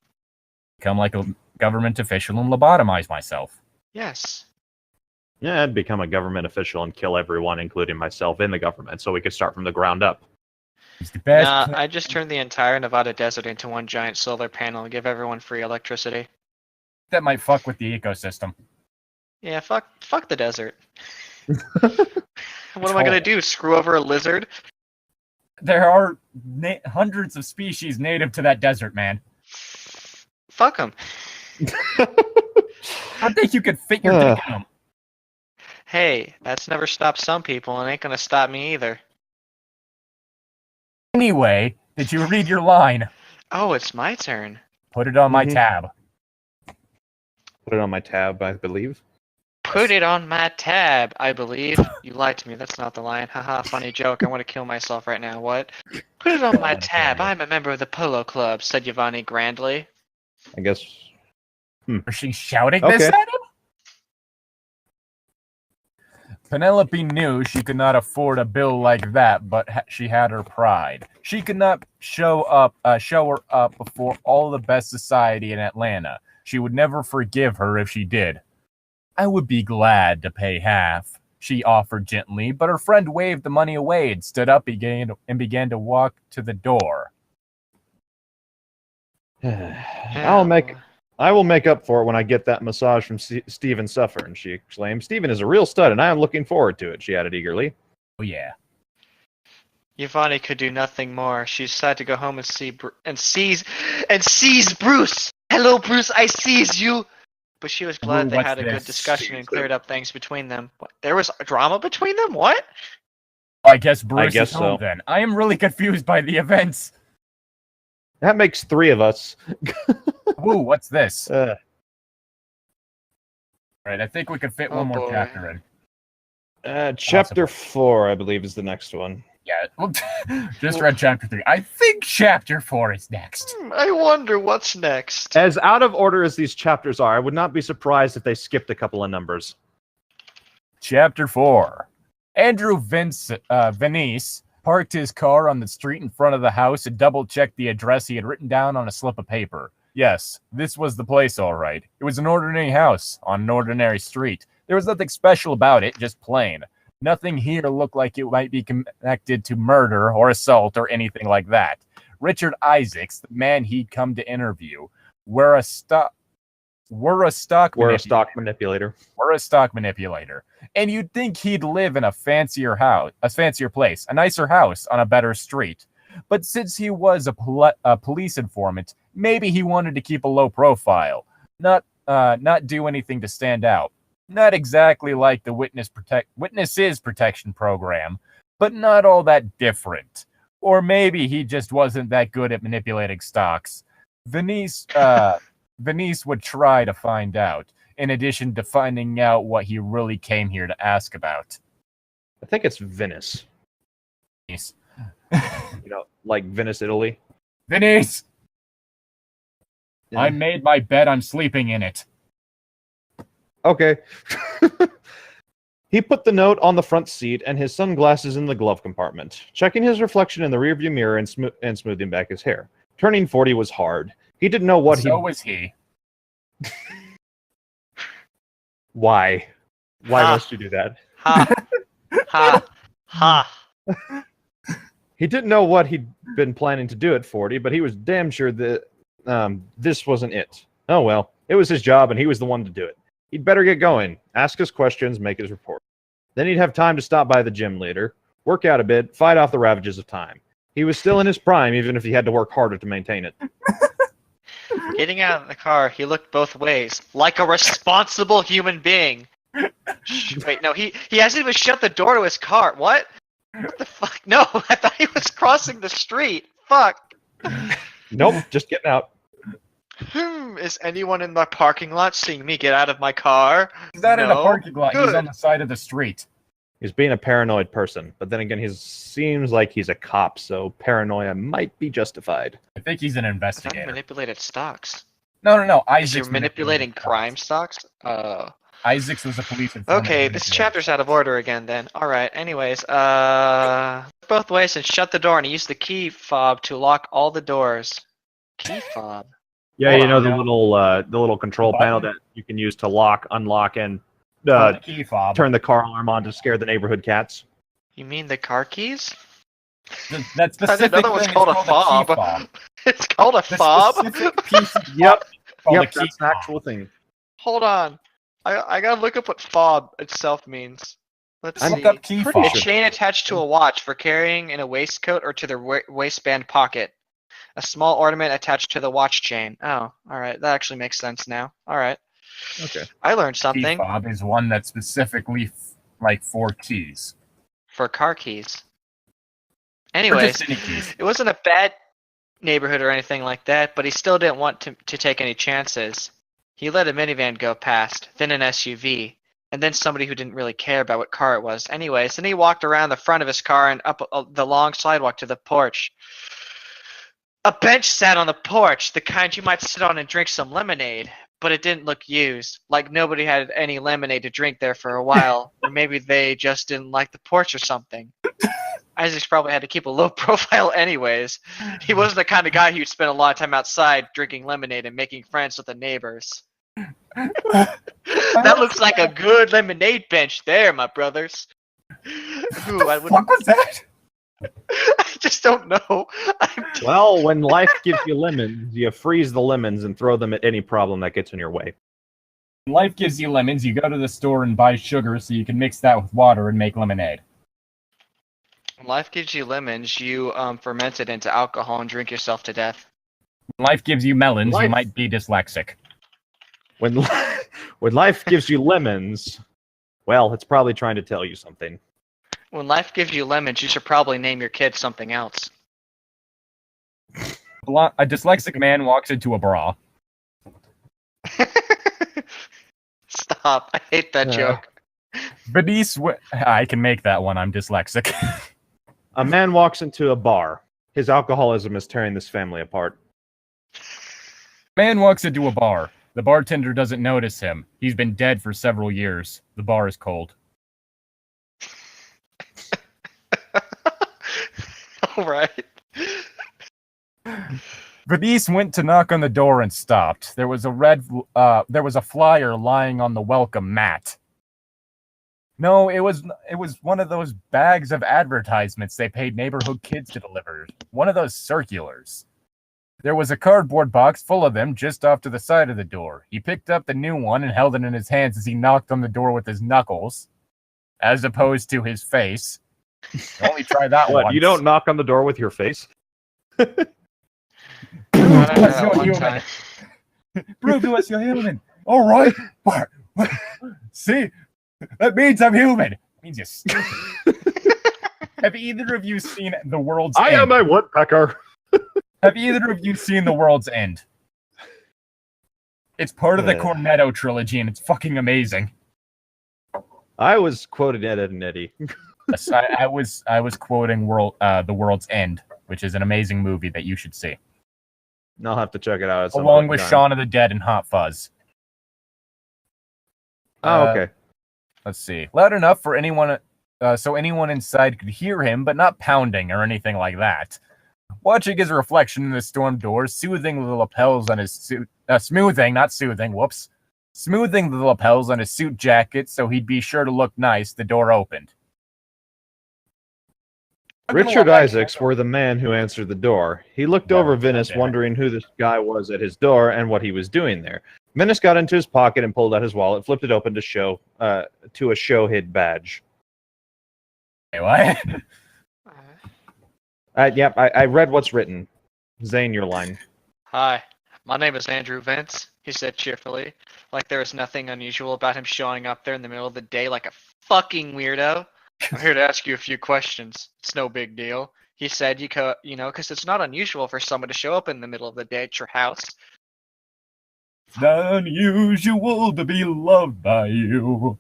Become like a government official and lobotomize myself. Yes. Yeah, I'd become a government official and kill everyone, including myself, in the government, so we could start from the ground up. It's the best. Nah, I just turned the entire Nevada desert into one giant solar panel and give everyone free electricity. That might fuck with the ecosystem. Yeah, fuck the desert. What am I gonna do? Screw over a lizard? There are hundreds of species native to that desert, man. Fuck them. I think you could fit your dick in them. Hey, that's never stopped some people and ain't gonna stop me either. Anyway, did you read your line? Oh, it's my turn. Put it on my tab. Put it on my tab, I believe. Put it on my tab, I believe. You lied to me, that's not the line. Haha, funny joke. I want to kill myself right now. What? Put it on my tab. I'm a member of the Polo Club, said Giovanni grandly. I guess. Was she shouting this at him? Penelope knew she could not afford a bill like that, but she had her pride. She could not show her up before all the best society in Atlanta. She would never forgive her if she did. I would be glad to pay half, she offered gently, but her friend waved the money away and stood up and began to walk to the door. I will make up for it when I get that massage from Stephen Suffern, she exclaimed. Stephen is a real stud, and I am looking forward to it, she added eagerly. Oh, yeah. Giovanni could do nothing more. She decided to go home and seize Bruce. Hello, Bruce, I seize you. But she was glad they had a good discussion and cleared up things between them. What? There was drama between them? What? I guess Bruce is home then. I am really confused by the events. That makes 3 of us. Ooh, what's this? Right, I think we could fit one more chapter in. Chapter 4, I believe, is the next one. Yeah, just read chapter 3. I think chapter 4 is next. I wonder what's next. As out of order as these chapters are, I would not be surprised if they skipped a couple of numbers. Chapter 4. Andrew Venice parked his car on the street in front of the house and double-checked the address he had written down on a slip of paper. Yes, this was the place, all right. It was an ordinary house on an ordinary street. There was nothing special about it, just plain. Nothing here looked like it might be connected to murder or assault or anything like that. Richard Isaacs, the man he'd come to interview, were a stock manipulator. And you'd think he'd live in a fancier place, a nicer house on a better street. But since he was a police informant, maybe he wanted to keep a low profile, not do anything to stand out. Not exactly like the Witnesses Protection Program, but not all that different. Or maybe he just wasn't that good at manipulating stocks. Venice would try to find out, in addition to finding out what he really came here to ask about. I think it's Venice. Venice. Like Venice, Italy. Venice! Yeah. I made my bed, I'm sleeping in it. Okay. He put the note on the front seat and his sunglasses in the glove compartment, checking his reflection in the rearview mirror and smoothing back his hair. Turning 40 was hard. He didn't know what So was he. Why? Why Ha. must you do that? Ha. Ha. Ha. He didn't know what he'd been planning to do at 40, but he was damn sure that this wasn't it. Oh well, it was his job and he was the one to do it. He'd better get going, ask us questions, make his report. Then he'd have time to stop by the gym later, work out a bit, fight off the ravages of time. He was still in his prime, even if he had to work harder to maintain it. Getting out of the car, he looked both ways, like a responsible human being. Wait, no, he hasn't even shut the door to his car. What? What the fuck? No, I thought he was crossing the street. Fuck. Nope, just getting out. Is anyone in the parking lot seeing me get out of my car? He's not in the No? parking lot. He's Good. on the side of the street. He's being a paranoid person, but then again, he seems like he's a cop, so paranoia might be justified. I think he's an I thought he investigator. manipulated stocks. No. Is he Isaac's manipulating crime stocks? Isaac's was a police informant. Okay, this chapter's out of order again then. Alright, anyways, both ways and shut the door and use the key fob to lock all the doors. Key fob? Yeah, Hold you know on, the little control panel that you can use to lock, unlock, and the key fob. turn the car alarm on to scare the neighborhood cats. You mean the car keys? That specific another one's thing is called a key fob. fob. It's called a The fob? specific piece of Yep, called a yep, key that's an fob. actual thing. Hold on. I gotta look up what fob itself means. Let's Look see. up key Pretty A fob. sure. chain attached to a watch for carrying in a waistcoat or to the waistband pocket. A small ornament attached to the watch chain. Oh, alright. That actually makes sense now. Alright. Okay. I learned Key something. fob is one that's specifically like for keys. For car keys. Or Anyways, just any keys. it wasn't a bad neighborhood or anything like that, but he still didn't want to take any chances. He let a minivan go past, then an SUV, and then somebody who didn't really care about what car it was. Anyways, then he walked around the front of his car and up the long sidewalk to the porch. A bench sat on the porch, the kind you might sit on and drink some lemonade, but it didn't look used. Like nobody had any lemonade to drink there for a while, or maybe they just didn't like the porch or something. Isaac's probably had to keep a low profile anyways. He wasn't the kind of guy who'd spend a lot of time outside drinking lemonade and making friends with the neighbors. That looks like a good lemonade bench there, my brothers. Ooh, I What was that? I just don't know. Well, when life gives you lemons, you freeze the lemons and throw them at any problem that gets in your way. When life gives you lemons, you go to the store and buy sugar so you can mix that with water and make lemonade. When life gives you lemons, you ferment it into alcohol and drink yourself to death. When life gives you melons, you Life- might be dyslexic. When life gives you lemons, well, it's probably trying to tell you something. When life gives you lemons, you should probably name your kid something else. A dyslexic man walks into a bra. Stop. I hate that joke. I can make that one. I'm dyslexic. A man walks into a bar. His alcoholism is tearing this family apart. Man walks into a bar. The bartender doesn't notice him. He's been dead for several years. The bar is cold. All right. Bernice went to knock on the door and stopped. There was a flyer lying on the welcome mat. No, it was one of those bags of advertisements they paid neighborhood kids to deliver. One of those circulars. There was a cardboard box full of them just off to the side of the door. He picked up the new one and held it in his hands as he knocked on the door with his knuckles, as opposed to his face. Only try that What, once. you don't knock on the door with your face? I tried Yes, that you're one human. time. Prove to us you're human. All right. See, that means I'm human. It means you're stupid. Have either of you seen The World's I End? am a woodpecker. Have either of you seen The World's End? It's part of the Cornetto trilogy, and it's fucking amazing. I was quoted Ed, Ed and Eddie. Yes, I was quoting The World's End, which is an amazing movie that you should see, I'll have to check it out. At some along point with in time. Shaun of the Dead and Hot Fuzz. Oh, okay. Let's see. Loud enough for anyone, so anyone inside could hear him, but not pounding or anything like that. Watching his reflection in the storm door, soothing the lapels on his suit, smoothing the lapels on his suit jacket so he'd be sure to look nice, the door opened. Richard Isaacs were the man who answered the door. He looked over Venice, wondering who this guy was at his door and what he was doing there. Venice got into his pocket and pulled out his wallet, flipped it open to a show-hid badge. Hey, what? Yep, I read what's written. Zane, your line. Hi, my name is Andrew Vince, he said cheerfully, like there was nothing unusual about him showing up there in the middle of the day like a fucking weirdo. I'm here to ask you a few questions. It's no big deal. He said, because it's not unusual for someone to show up in the middle of the day at your house. It's not unusual to be loved by you.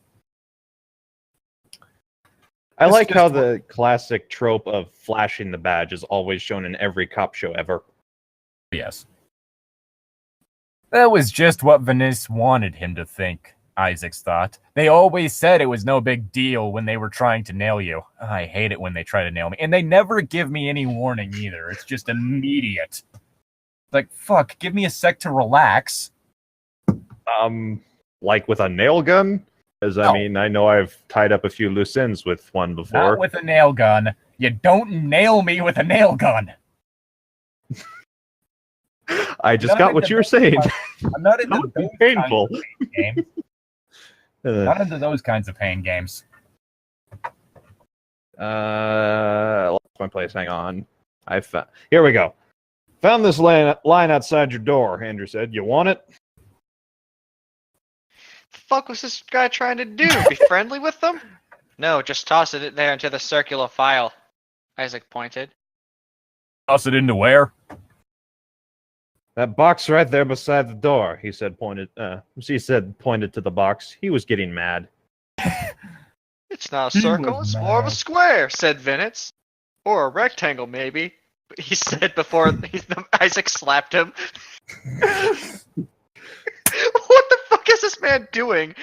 I like how the classic trope of flashing the badge is always shown in every cop show ever. Yes. That was just what Venice wanted him to think, Isaacs thought. They always said it was no big deal when they were trying to nail you. I hate it when they try to nail me. And they never give me any warning either. It's just immediate. Like, fuck, give me a sec to relax. Like with a nail gun? Because, I mean, I know I've tied up a few loose ends with one before. Not with a nail gun. You don't nail me with a nail gun. I just got what you were saying. I'm not into those painful games. Not into those kinds of pain games. Lost my place. Hang on. Here we go. Found this line outside your door, Andrew said. You want it? The fuck was this guy trying to do? Be friendly with them? No, just toss it there into the circular file. Isaac pointed. Toss it into where? That box right there beside the door, he said, pointed to the box. He was getting mad. It's not a circle, it's more of a square, said Venice. Or a rectangle, maybe. He said before Isaac slapped him. What the fuck is this man doing?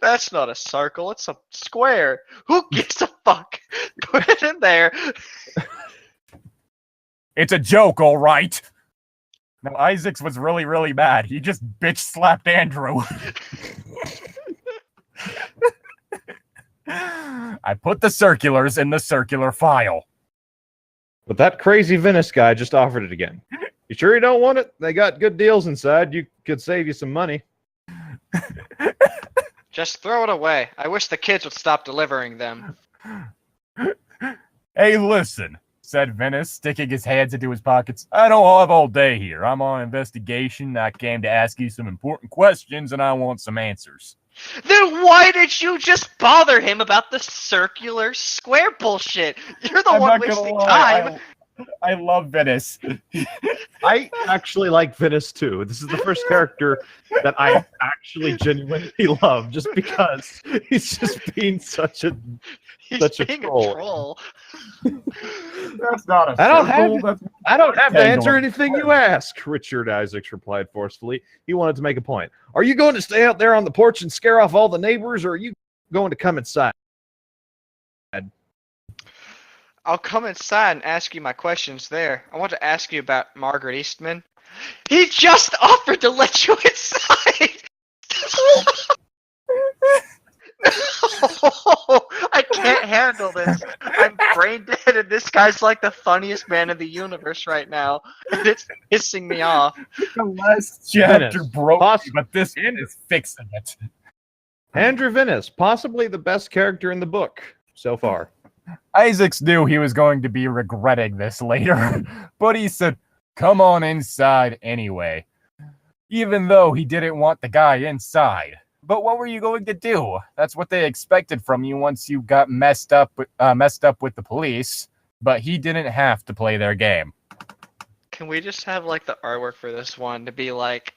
That's not a circle, it's a square. Who gives a fuck? Put it in there. It's a joke, all right. Now, Isaacs was really, really mad. He just bitch slapped Andrew. I put the circulars in the circular file. But that crazy Venice guy just offered it again. You sure you don't want it? They got good deals inside. You could save you some money. Just throw it away. I wish the kids would stop delivering them. Hey, listen, said Venice, sticking his hands into his pockets. I don't have all day here. I'm on investigation. I came to ask you some important questions, and I want some answers. Then why did you just bother him about the circular square bullshit? You're the one wasting time. I love Venice. I actually like Venice too. This is the first character that I actually genuinely love, just because he's just being such a troll. That's not a I don't have to answer anything you ask, Richard Isaacs replied forcefully. He wanted to make a point. Are you going to stay out there on the porch and scare off all the neighbors, or are you going to come inside? I'll come inside and ask you my questions there. I want to ask you about Margaret Eastman. He just offered to let you inside! Oh, I can't handle this. I'm brain dead, and this guy's like the funniest man in the universe right now, and it's pissing me off. The last chapter broke, but this is fixing it. Andrew Venice, possibly the best character in the book so far. Isaacs knew he was going to be regretting this later, but he said, come on inside anyway, even though he didn't want the guy inside. But what were you going to do? That's what they expected from you once you got messed up with the police, but he didn't have to play their game. Can we just have like the artwork for this one to be like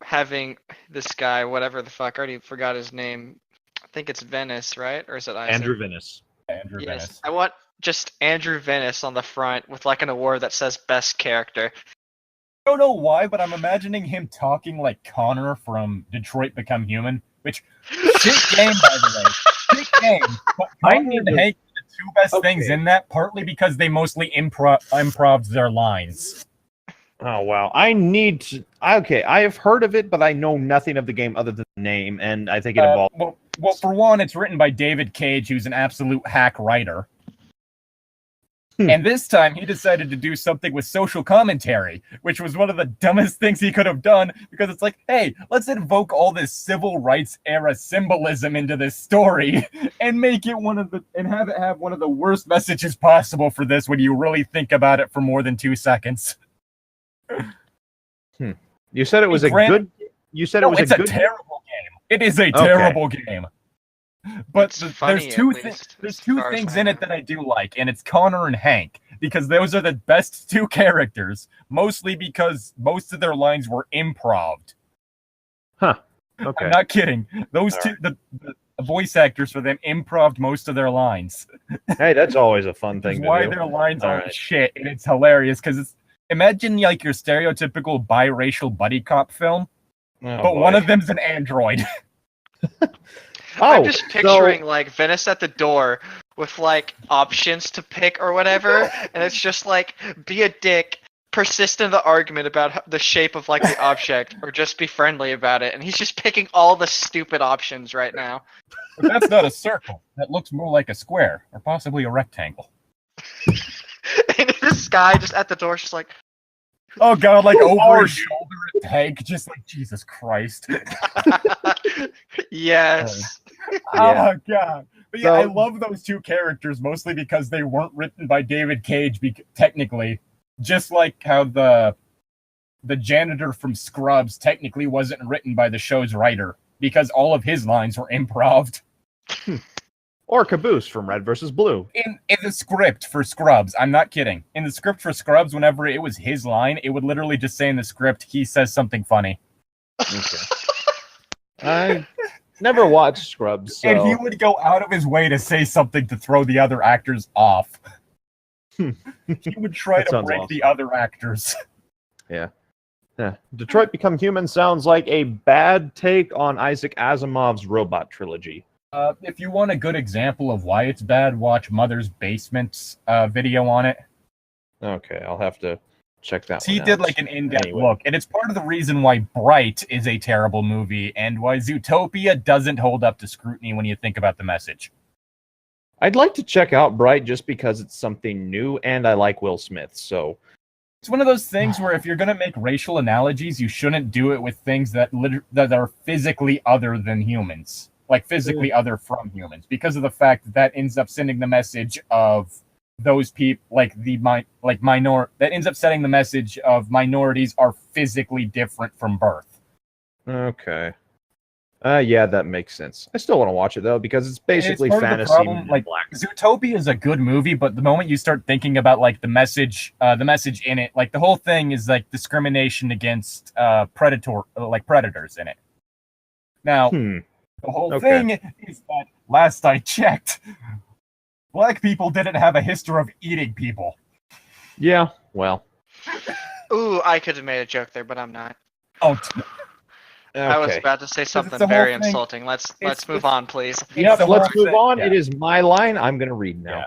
having this guy, whatever the fuck, I already forgot his name. I think it's Venice, right? Or is it Isaac? Andrew Venice. Andrew Venice. I want just Andrew Venice on the front with like an award that says best character. I don't know why, but I'm imagining him talking like Connor from Detroit Become Human, which shit game, by the way. Shit game. But Connor and Hank two best things in that, partly because they mostly improved their lines. Oh, wow. I need to... Okay, I have heard of it, but I know nothing of the game other than the name, and I think it involves... Well, for one, it's written by David Cage, who's an absolute hack writer. And this time, he decided to do something with social commentary, which was one of the dumbest things he could have done, because it's like, hey, let's invoke all this civil rights era symbolism into this story, and make it have it have one of the worst messages possible for this when you really think about it for more than 2 seconds. You said it was a good... You said it was a terrible game. It is a terrible game. But there's two things in it that I do like, and it's Connor and Hank, because those are the best two characters, mostly because most of their lines were improv'd. Huh. Okay. I'm not kidding. Those two, the voice actors for them improv'd most of their lines. Hey, that's always a fun thing to do. Why their lines are shit, and it's hilarious, because imagine like your stereotypical biracial buddy cop film, but one of them's an android. I'm just picturing like Venice at the door with like options to pick or whatever, and it's just like be a dick, persist in the argument about the shape of like the object, or just be friendly about it, and he's just picking all the stupid options right now. But that's not a circle. That looks more like a square, or possibly a rectangle. And this guy just at the door, just like, oh god, like over his shoulder at Hank, just like Jesus Christ. Yes. Oh god. But yeah, I love those two characters mostly because they weren't written by David Cage, technically. Just like how the janitor from Scrubs technically wasn't written by the show's writer, because all of his lines were improv'd. Or Caboose from Red vs. Blue. In the script for Scrubs, I'm not kidding. In the script for Scrubs, whenever it was his line, it would literally just say in the script, he says something funny. Okay. I never watched Scrubs, so... And he would go out of his way to say something to throw the other actors off. He would try to break the other actors. Yeah. Detroit Become Human sounds like a bad take on Isaac Asimov's Robot trilogy. If you want a good example of why it's bad, watch Mother's Basement's video on it. Okay, I'll have to check that one out. He did like an in-depth look, and it's part of the reason why Bright is a terrible movie, and why Zootopia doesn't hold up to scrutiny when you think about the message. I'd like to check out Bright just because it's something new, and I like Will Smith, so... It's one of those things where if you're going to make racial analogies, you shouldn't do it with things that are physically other than humans. Like physically other from humans, because of the fact that ends up sending the message of those people, that ends up setting the message of minorities are physically different from birth. Okay. Yeah, that makes sense. I still want to watch it though, because it's basically fantasy. Like Zootopia is a good movie, but the moment you start thinking about like the message in it, like the whole thing is like discrimination against predators in it. Now. The whole thing is that, last I checked, black people didn't have a history of eating people. Yeah, well. Ooh, I could have made a joke there, but I'm not. Oh, I was about to say something very insulting. Let's move on, please. Yep, let's move on. Yeah. It is my line. I'm going to read now. Yeah.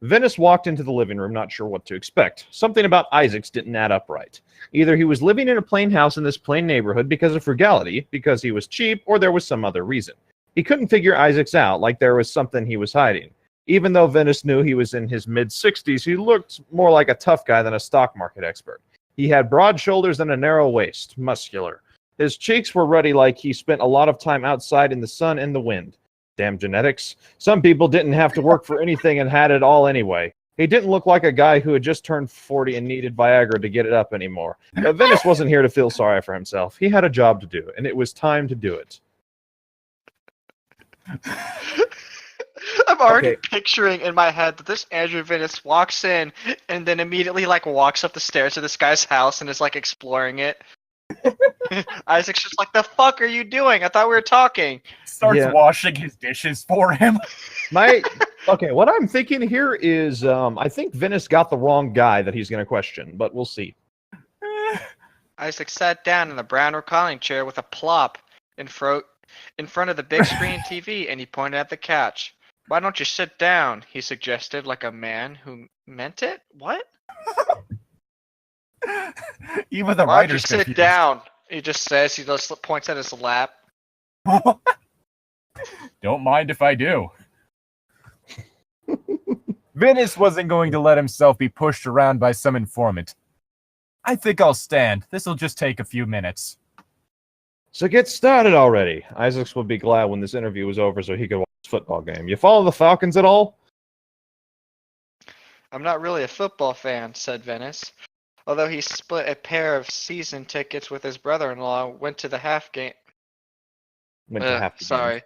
Venice walked into the living room, not sure what to expect. Something about Isaac's didn't add up right. Either he was living in a plain house in this plain neighborhood because of frugality, because he was cheap, or there was some other reason. He couldn't figure Isaac's out, like there was something he was hiding. Even though Venice knew he was in his mid-60s, he looked more like a tough guy than a stock market expert. He had broad shoulders and a narrow waist, muscular. His cheeks were ruddy like he spent a lot of time outside in the sun and the wind. Damn genetics. Some people didn't have to work for anything and had it all anyway. He didn't look like a guy who had just turned 40 and needed Viagra to get it up anymore. But Venice wasn't here to feel sorry for himself. He had a job to do, and it was time to do it. I'm already picturing in my head that this Andrew Venice walks in and then immediately like walks up the stairs to this guy's house and is like exploring it. Isaac's just like, the fuck are you doing? I thought we were talking. Starts washing his dishes for him. What I'm thinking here is I think Venice got the wrong guy that he's going to question, but we'll see. Isaac sat down in the brown reclining chair with a plop in front of the big screen TV, and he pointed at the couch. Why don't you sit down? He suggested, like a man who meant it. What? Even the Why don't you writer's sit confused. down? He just says. He just points at his lap. Don't mind if I do. Venice wasn't going to let himself be pushed around by some informant. I think I'll stand. This'll just take a few minutes. So get started already. Isaacs would be glad when this interview was over so he could watch his football game. You follow the Falcons at all? I'm not really a football fan, said Venice. Although he split a pair of season tickets with his brother-in-law, went to the half game. Went to half the Sorry. games.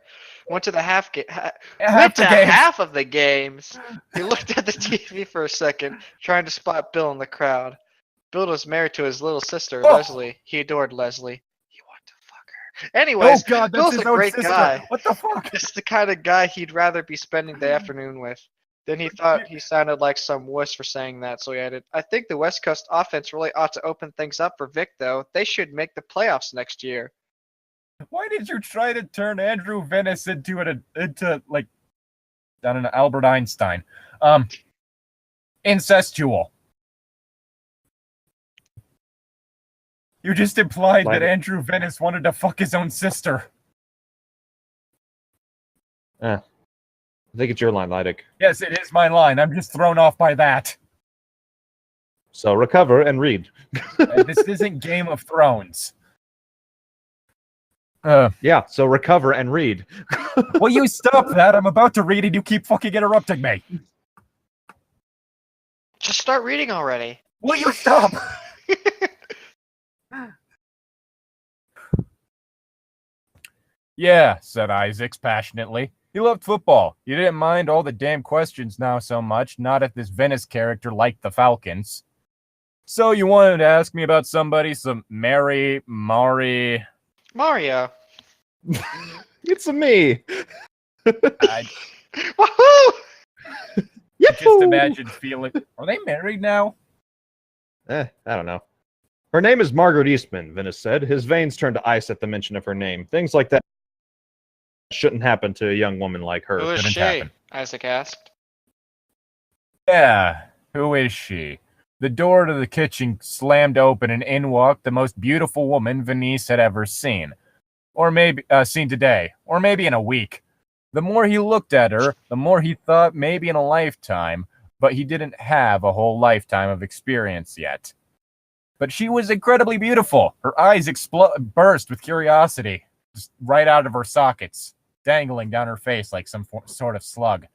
Went to the half game. Half Went the to games. half of the games. He looked at the TV for a second, trying to spot Bill in the crowd. Bill was married to his little sister, Oh. Leslie. He adored Leslie. He wanted to fuck her. Anyways, Oh God, that's Bill's his a own great sister. guy. What the fuck? It's the kind of guy he'd rather be spending the afternoon with. Then he thought he sounded like some wuss for saying that, so he added, I think the West Coast offense really ought to open things up for Vic, though. They should make the playoffs next year. Why did you try to turn Andrew Venice into like, I don't know, Albert Einstein? Incestual. You just implied that Like- Andrew Venice wanted to fuck his own sister. I think it's your line, Llytic. Yes, it is my line. I'm just thrown off by that. So recover and read. This isn't Game of Thrones. Yeah, so recover and read. Will you stop that? I'm about to read and you keep fucking interrupting me. Just start reading already. Will you stop? Yeah, said Isaacs passionately. He loved football. You didn't mind all the damn questions now so much, not if this Venice character liked the Falcons. So you wanted to ask me about somebody, some Mary. Mario. It's a me. I Woohoo! just imagine feeling... Are they married now? I don't know. Her name is Margaret Eastman, Venice said. His veins turned to ice at the mention of her name. Things like that shouldn't happen to a young woman like her. Who is Couldn't she? happen. Isaac asked. Yeah, who is she? The door to the kitchen slammed open and in walked the most beautiful woman Venice had ever seen. Or maybe seen today. Or maybe in a week. The more he looked at her, the more he thought maybe in a lifetime, but he didn't have a whole lifetime of experience yet. But she was incredibly beautiful. Her eyes burst with curiosity, just right out of her sockets, dangling down her face like some sort of slug.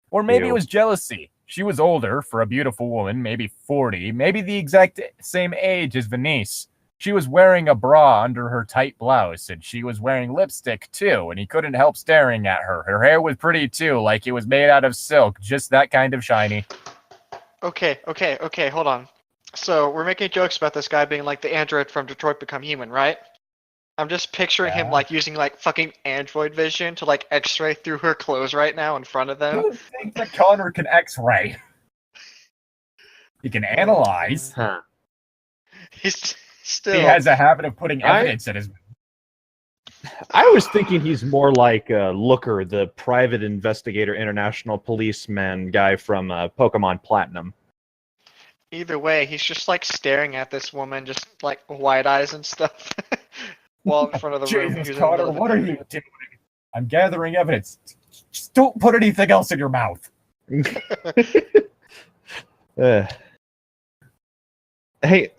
Or maybe Ew. it was jealousy. She was older for a beautiful woman, maybe 40, maybe the exact same age as Venice. She was wearing a bra under her tight blouse, and she was wearing lipstick too, and he couldn't help staring at her. Her hair was pretty too, like it was made out of silk, just that kind of shiny. Okay, hold on. So, we're making jokes about this guy being like the android from Detroit Become Human, right? I'm just picturing him Yeah. like using like fucking android vision to like x-ray through her clothes right now in front of I them. don't think that Connor can x-ray. He can analyze. Huh. He's still... He has a habit of putting evidence in his... I was thinking he's more like Looker, the private investigator, international policeman guy from Pokemon Platinum. Either way, he's just like staring at this woman, just like wide eyes and stuff, while in front of the room. Jesus, He's in Connor, the what are living you doing? I'm gathering evidence. Just don't put anything else in your mouth. Hey,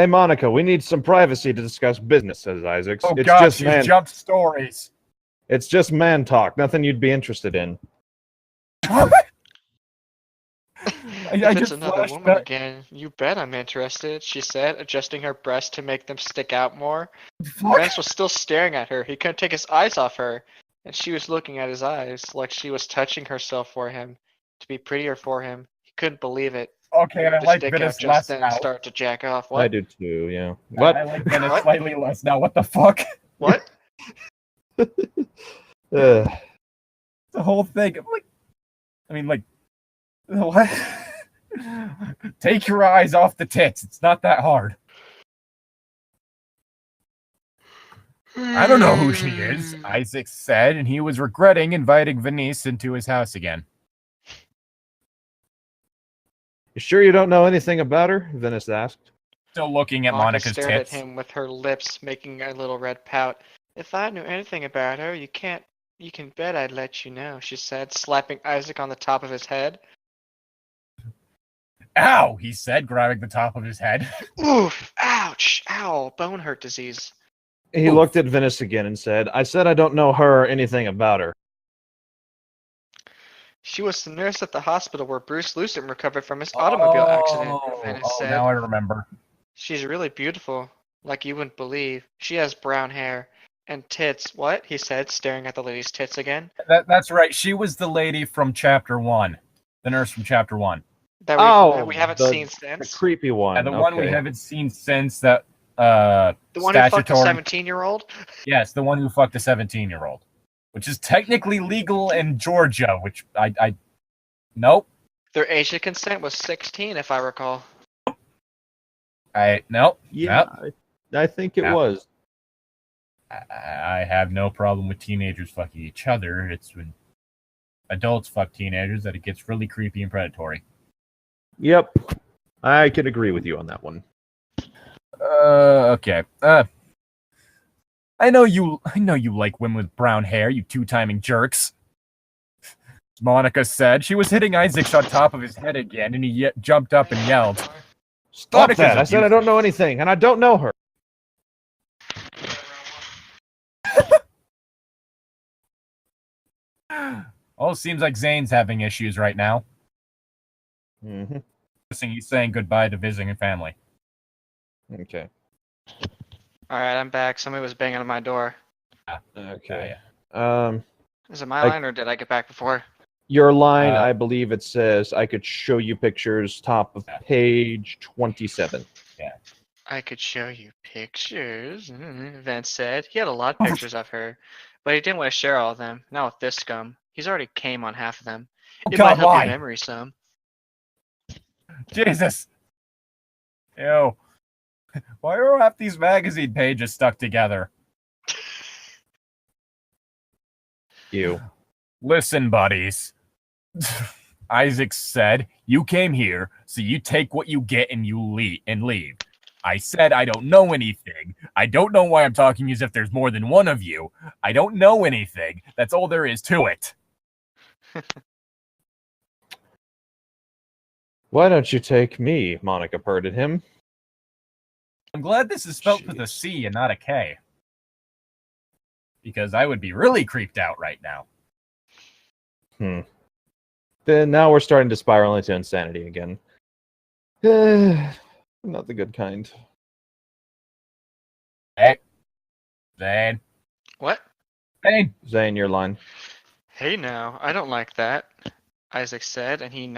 Monica, we need some privacy to discuss business, says Isaacs. Oh it's God, just she's jumped stories. It's just man talk, nothing you'd be interested in. If I it's just another flashed woman back. again, you bet I'm interested, she said, adjusting her breasts to make them stick out more. Fuck. Vance was still staring at her. He couldn't take his eyes off her, and she was looking at his eyes like she was touching herself for him, to be prettier for him. He couldn't believe it. Okay, I The like stick out Venice just less then now. and start to jack off. I What? do too, yeah. I What? like Venice What? slightly less now. What the fuck? What? Uh, The whole thing. Like, what? Take your eyes off the tits. It's not that hard. I don't know who she is, Isaac said, and he was regretting inviting Venice into his house again. You sure you don't know anything about her? Venice asked. Still looking at Monica Monica's stared tits. at him with her lips making a little red pout. If I knew anything about her, you can bet I'd let you know, she said, slapping Isaac on the top of his head. Ow, he said, grabbing the top of his head. Oof, ouch, ow, bone hurt disease. He looked at Venice again and said, I said I don't know her or anything about her. She was the nurse at the hospital where Bruce Lucent recovered from his automobile accident, Venice said. Now I remember. She's really beautiful, like you wouldn't believe. She has brown hair and tits. What? He said, staring at the lady's tits again. That's right. She was the lady from Chapter 1. The nurse from Chapter 1. That we haven't seen The since. creepy one. And the one we haven't seen since that The one who fucked a statutory. 17-year-old? Yes, the one who fucked a 17-year-old. Which is technically legal in Georgia, which I nope. Their age of consent was 16, if I recall. Nope. Yeah, Nope. I think it was. I have no problem with teenagers fucking each other. It's when adults fuck teenagers that it gets really creepy and predatory. Yep. I could agree with you on that one. Okay. I know you like women with brown hair, you two-timing jerks. Monica said. She was hitting Isaac on top of his head again, and he jumped up and yelled. Stop Monica's that! I said I don't know anything, and I don't know her. Oh, seems like Zane's having issues right now. Mm-hmm. He's saying goodbye to visiting family. Okay. Alright, I'm back. Somebody was banging on my door. Okay. Yeah. Is it my line, or did I get back before? Your line, I believe it says, I could show you pictures, top of page 27. I could show you pictures, Vance said. He had a lot of pictures of her, but he didn't want to share all of them. Not with this scum. He's already came on half of them. It might help your memory some. Jesus. Ew. Why are half these magazine pages stuck together? You. Listen, buddies. Isaac said, you came here, so you take what you get and you leave. I said I don't know anything. I don't know why I'm talking as if there's more than one of you. I don't know anything. That's all there is to it. Why don't you take me? Monica purred at him. I'm glad this is spelled with a C and not a K. Because I would be really creeped out right now. Then now we're starting to spiral into insanity again. Not the good kind. Hey. Zane. What? Zane. Zane, your line. Hey now, I don't like that, Isaac said, and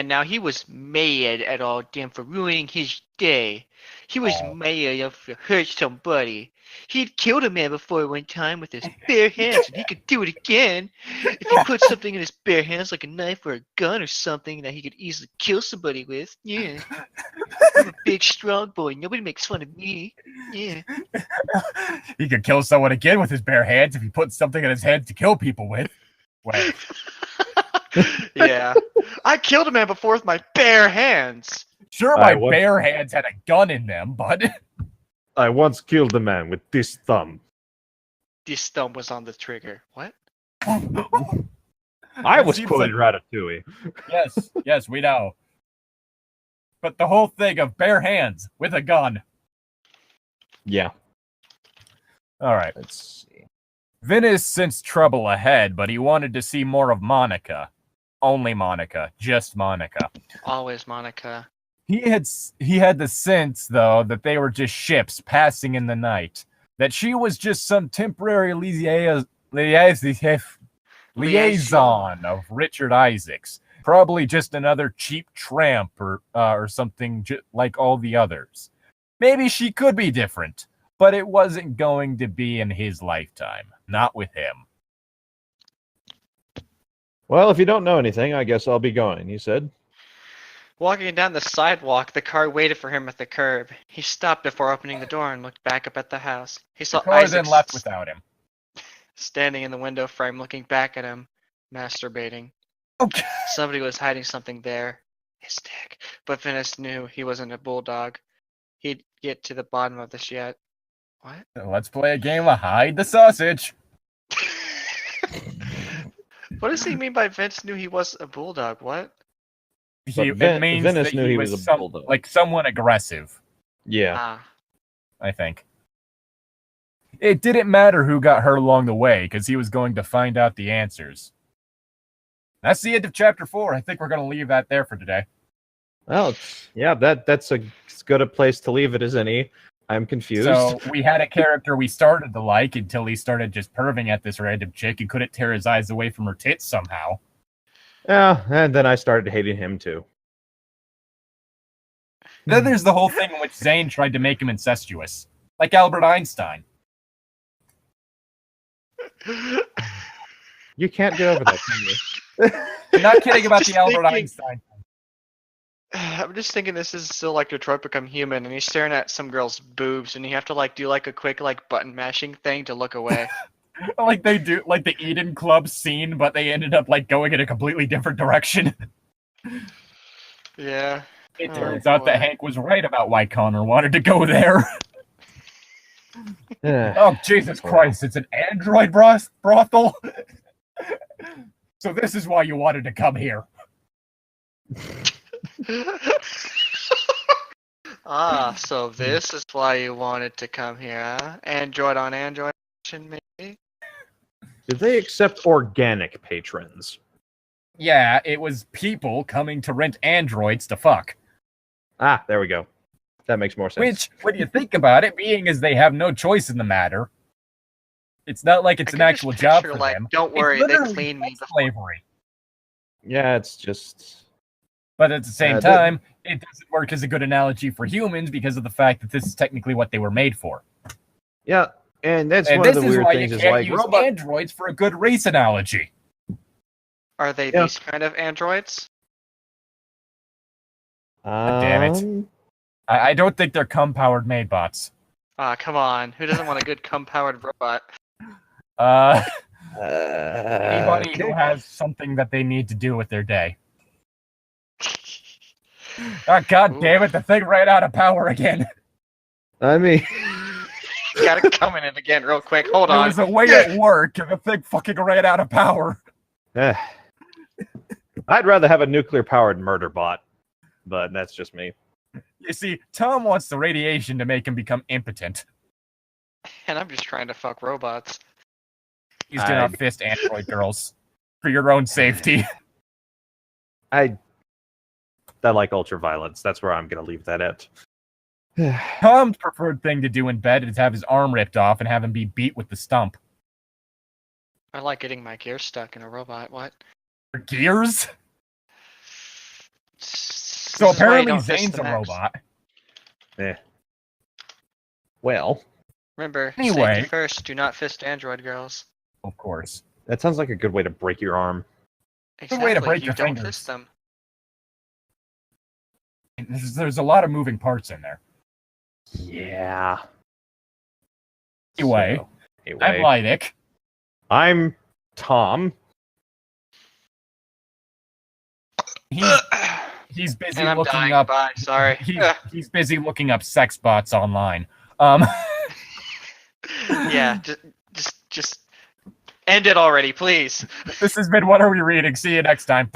now he was mad at all them for ruining his day. He was mad of to hurt somebody. He'd killed a man before one time with his bare hands, and he could do it again. If he put something in his bare hands, like a knife or a gun or something that he could easily kill somebody with, yeah. I'm a big, strong boy. Nobody makes fun of me. Yeah. He could kill someone again with his bare hands if he put something in his head to kill people with. Wait. Yeah. I killed a man before with my bare hands. Sure, my bare hands had a gun in them, but... I once killed a man with this thumb. This thumb was on the trigger. What? I was quoting Ratatouille. Yes, we know. But the whole thing of bare hands with a gun. Yeah. All right. Let's see. Venice sensed trouble ahead, but he wanted to see more of Monica. Only Monica. Just Monica. Always Monica. He had the sense, though, that they were just ships passing in the night. That she was just some temporary liaison of Richard Isaacs. Probably just another cheap tramp or something like all the others. Maybe she could be different, but it wasn't going to be in his lifetime. Not with him. Well, if you don't know anything, I guess I'll be going, he said. Walking down the sidewalk, the car waited for him at the curb. He stopped before opening the door and looked back up at the house. He The saw car Isaac then left without him. standing in the window frame looking back at him, masturbating. Okay. Somebody was hiding something there. His dick. But Venice knew he wasn't a bulldog. He'd get to the bottom of this yet. What? Let's play a game of hide the sausage. What does he mean by Vince knew he was a bulldog? What? It means Venice that knew he was a bulldog. like someone aggressive, Yeah. Ah. I think. It didn't matter who got hurt along the way, because he was going to find out the answers. That's the end of chapter 4. I think we're going to leave that there for today. Well, yeah, that's as good a place to leave it as any. I'm confused. So we had a character we started to like until he started just perving at this random chick and couldn't tear his eyes away from her tits somehow. Yeah, and then I started hating him too. Then there's the whole thing in which Zane tried to make him incestuous, like Albert Einstein. You can't get over that, can you? I'm not kidding about Just the Albert thinking- Einstein. I'm just thinking this is still like Detroit Become Human, and he's staring at some girl's boobs, and you have to like do like a quick like button mashing thing to look away. Like they do, like the Eden Club scene, but they ended up like going in a completely different direction. Yeah. It Oh, turns out that boy. Hank was right about why Connor wanted to go there. Oh, Jesus Christ, it's an android brothel? So this is why you wanted to come here. So this is why you wanted to come here, huh? Android on Android action, maybe? Did they accept organic patrons? Yeah, it was people coming to rent androids to fuck. Ah, there we go. That makes more sense. Which, when you think about it, being as they have no choice in the matter, it's not like it's I an can actual just job picture, for like, them. don't It's worry, they literally clean me before. slavery. Yeah, it's just... But at the same Yeah, time, it doesn't work as a good analogy for humans because of the fact that this is technically what they were made for. Yeah, and that's And one of this the is weird why things you is can't like use robot. androids for a good race analogy. Are they Yeah. these kind of androids? damn it. I don't think they're cum-powered maid bots. Ah, come on. Who doesn't want a good cum-powered robot? Anybody who has something that they need to do with their day. Oh, God damn it, the thing ran out of power again. I mean, Gotta come in it again real quick. Hold There on. was a way at work and the thing fucking ran out of power. I'd rather have a nuclear-powered murder bot, but that's just me. You see, Tom wants the radiation to make him become impotent. And I'm just trying to fuck robots. He's gonna fist android girls for your own safety. I like ultraviolence. That's where I'm gonna leave that at. Tom's preferred thing to do in bed is have his arm ripped off and have him be beat with the stump. I like getting my gear stuck in a robot. What? For gears? So So apparently Zane's a robot. Well, Remember, Anyway. safety first. Do not fist android girls. Of course. that sounds like a good way to break your arm. Exactly. way to break you your don't fingers. fist them. There's a lot of moving parts in there. Yeah. Anyway, So, I'm Llytic. I'm Tom. He's busy And I'm looking dying. up. Bye. Sorry. He's busy looking up sex bots online. Yeah. Just end it already, please. This has been What Are We Reading? See you next time.